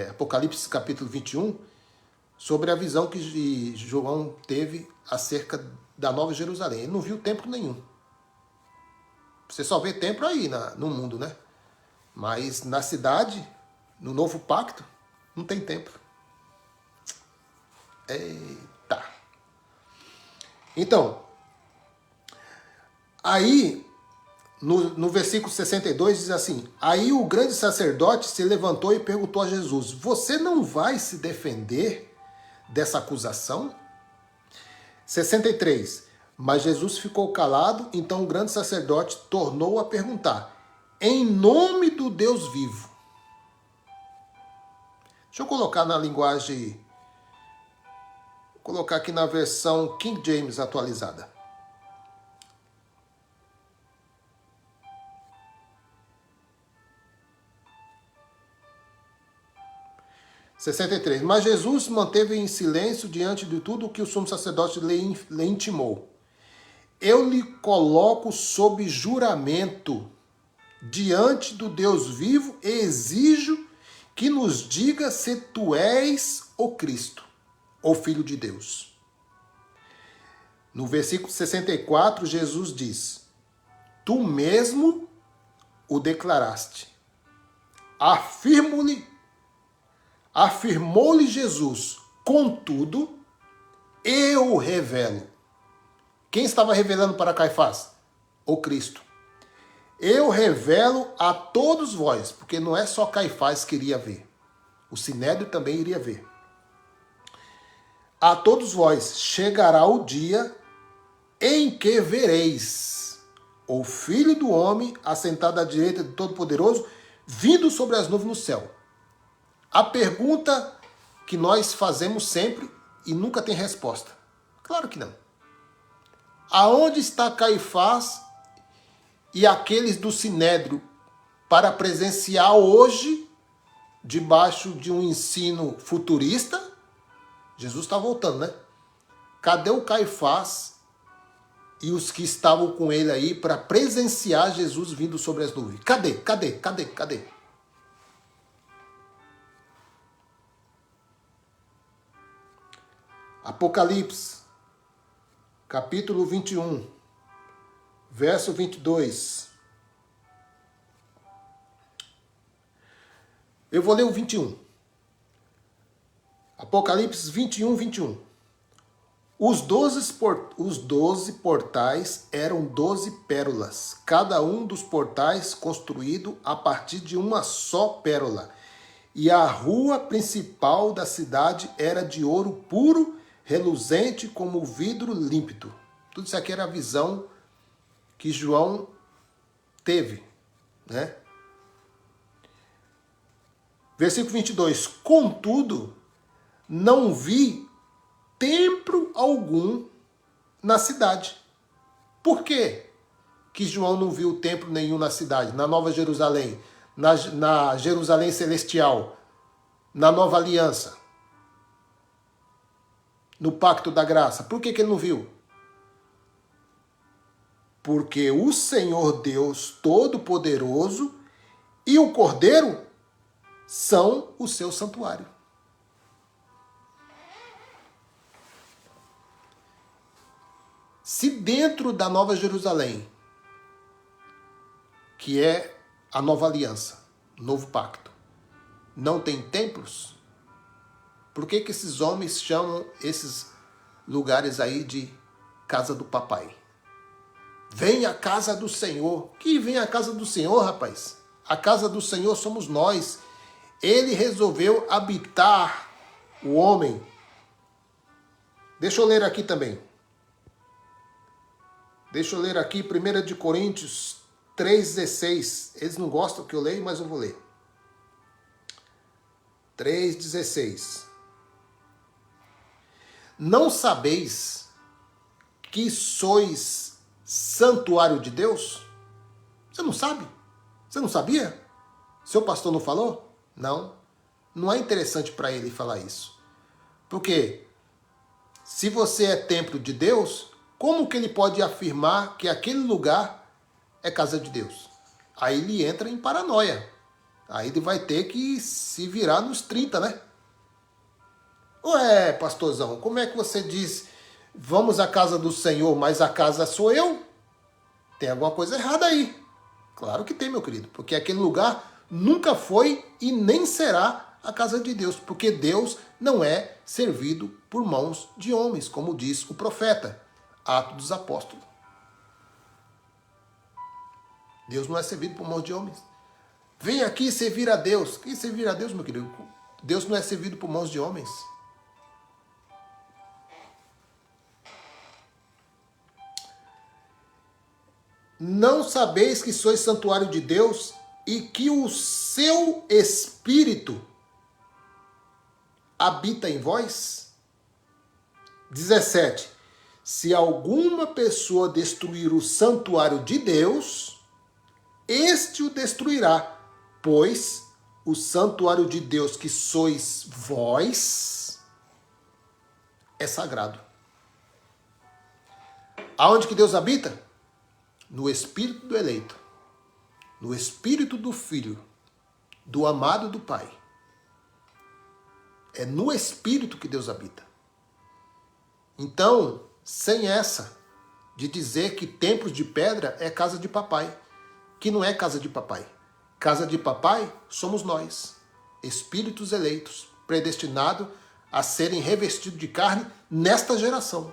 Apocalipse capítulo 21, sobre a visão que João teve acerca da Nova Jerusalém. Ele não viu templo nenhum. Você só vê templo aí no mundo, né? Mas na cidade, no novo pacto, não tem templo. Eita! Então, aí, no versículo 62 diz assim, aí o grande sacerdote se levantou e perguntou a Jesus, você não vai se defender dessa acusação? 63, mas Jesus ficou calado, então o grande sacerdote tornou a perguntar, em nome do Deus vivo. Deixa eu colocar na linguagem, vou colocar aqui na versão King James atualizada. (63) Mas Jesus manteve em silêncio diante de tudo o que o sumo sacerdote lhe intimou. Eu lhe coloco sob juramento diante do Deus vivo e exijo que nos diga se tu és o Cristo, o Filho de Deus. No versículo 64, Jesus diz, tu mesmo o declaraste. Afirmou-lhe Jesus, contudo, eu o revelo. Quem estava revelando para Caifás? O Cristo. Eu revelo a todos vós, porque não é só Caifás que iria ver. O Sinédrio também iria ver. A todos vós chegará o dia em que vereis o Filho do Homem assentado à direita do Todo-Poderoso, vindo sobre as nuvens no céu. A pergunta que nós fazemos sempre e nunca tem resposta. Claro que não. Aonde está Caifás e aqueles do Sinédrio para presenciar hoje, debaixo de um ensino futurista? Jesus está voltando, né? Cadê o Caifás e os que estavam com ele aí para presenciar Jesus vindo sobre as nuvens? Cadê? Apocalipse, capítulo 21, verso 22. Eu vou ler o 21. Apocalipse 21, 21. Os 12 portais eram 12 pérolas, cada um dos portais construído a partir de uma só pérola. E a rua principal da cidade era de ouro puro, reluzente como vidro límpido. Tudo isso aqui era a visão que João teve, né? Versículo 22. Contudo, não vi templo algum na cidade. Por quê que João não viu templo nenhum na cidade? Na Nova Jerusalém, na Jerusalém Celestial, na Nova Aliança, no Pacto da Graça. Por que ele não viu? Porque o Senhor Deus Todo-Poderoso e o Cordeiro são o seu santuário. Se dentro da Nova Jerusalém, que é a Nova Aliança, Novo Pacto, não tem templos, por que esses homens chamam esses lugares aí de casa do papai? Vem a casa do Senhor. Que vem a casa do Senhor, rapaz? A casa do Senhor somos nós. Ele resolveu habitar o homem. Deixa eu ler aqui também. Deixa eu ler aqui 1 de Coríntios 3,16. Eles não gostam que eu leia, mas eu vou ler. 3,16. Não sabeis que sois santuário de Deus? Você não sabe? Você não sabia? Seu pastor não falou? Não. Não é interessante para ele falar isso. Porque se você é templo de Deus, como que ele pode afirmar que aquele lugar é casa de Deus? Aí ele entra em paranoia. Aí ele vai ter que se virar nos 30, né? Ué, pastorzão, como é que você diz, vamos à casa do Senhor, mas a casa sou eu? Tem alguma coisa errada aí. Claro que tem, meu querido, porque aquele lugar nunca foi e nem será a casa de Deus, porque Deus não é servido por mãos de homens, como diz o profeta, Atos dos Apóstolos. Deus não é servido por mãos de homens. Vem aqui servir a Deus. Quem servir a Deus, meu querido? Deus não é servido por mãos de homens. Não sabeis que sois santuário de Deus e que o seu Espírito habita em vós? 17. Se alguma pessoa destruir o santuário de Deus, este o destruirá, pois o santuário de Deus que sois vós é sagrado. Aonde que Deus habita? No espírito do eleito, no espírito do filho, do amado do Pai. É no espírito que Deus habita. Então, sem essa de dizer que templos de pedra é casa de papai, que não é casa de papai. Casa de papai somos nós, espíritos eleitos, predestinados a serem revestidos de carne nesta geração.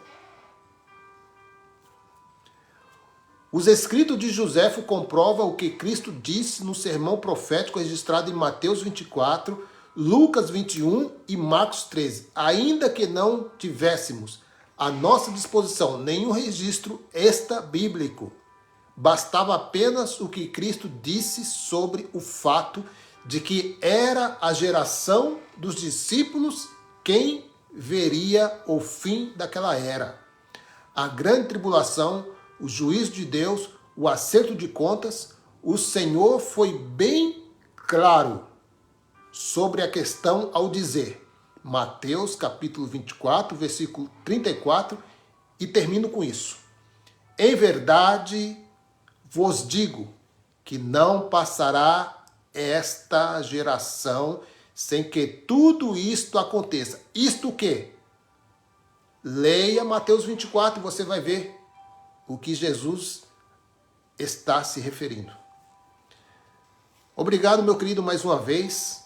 Os escritos de Joséfo comprovam o que Cristo disse no sermão profético registrado em Mateus 24, Lucas 21 e Marcos 13. Ainda que não tivéssemos à nossa disposição nenhum registro extra-bíblico, bastava apenas o que Cristo disse sobre o fato de que era a geração dos discípulos quem veria o fim daquela era. A grande tribulação, o juízo de Deus, o acerto de contas, o Senhor foi bem claro sobre a questão ao dizer, Mateus capítulo 24, versículo 34, e termino com isso. Em verdade vos digo que não passará esta geração sem que tudo isto aconteça. Isto o quê? Leia Mateus 24 e você vai ver o que Jesus está se referindo. Obrigado, meu querido, mais uma vez.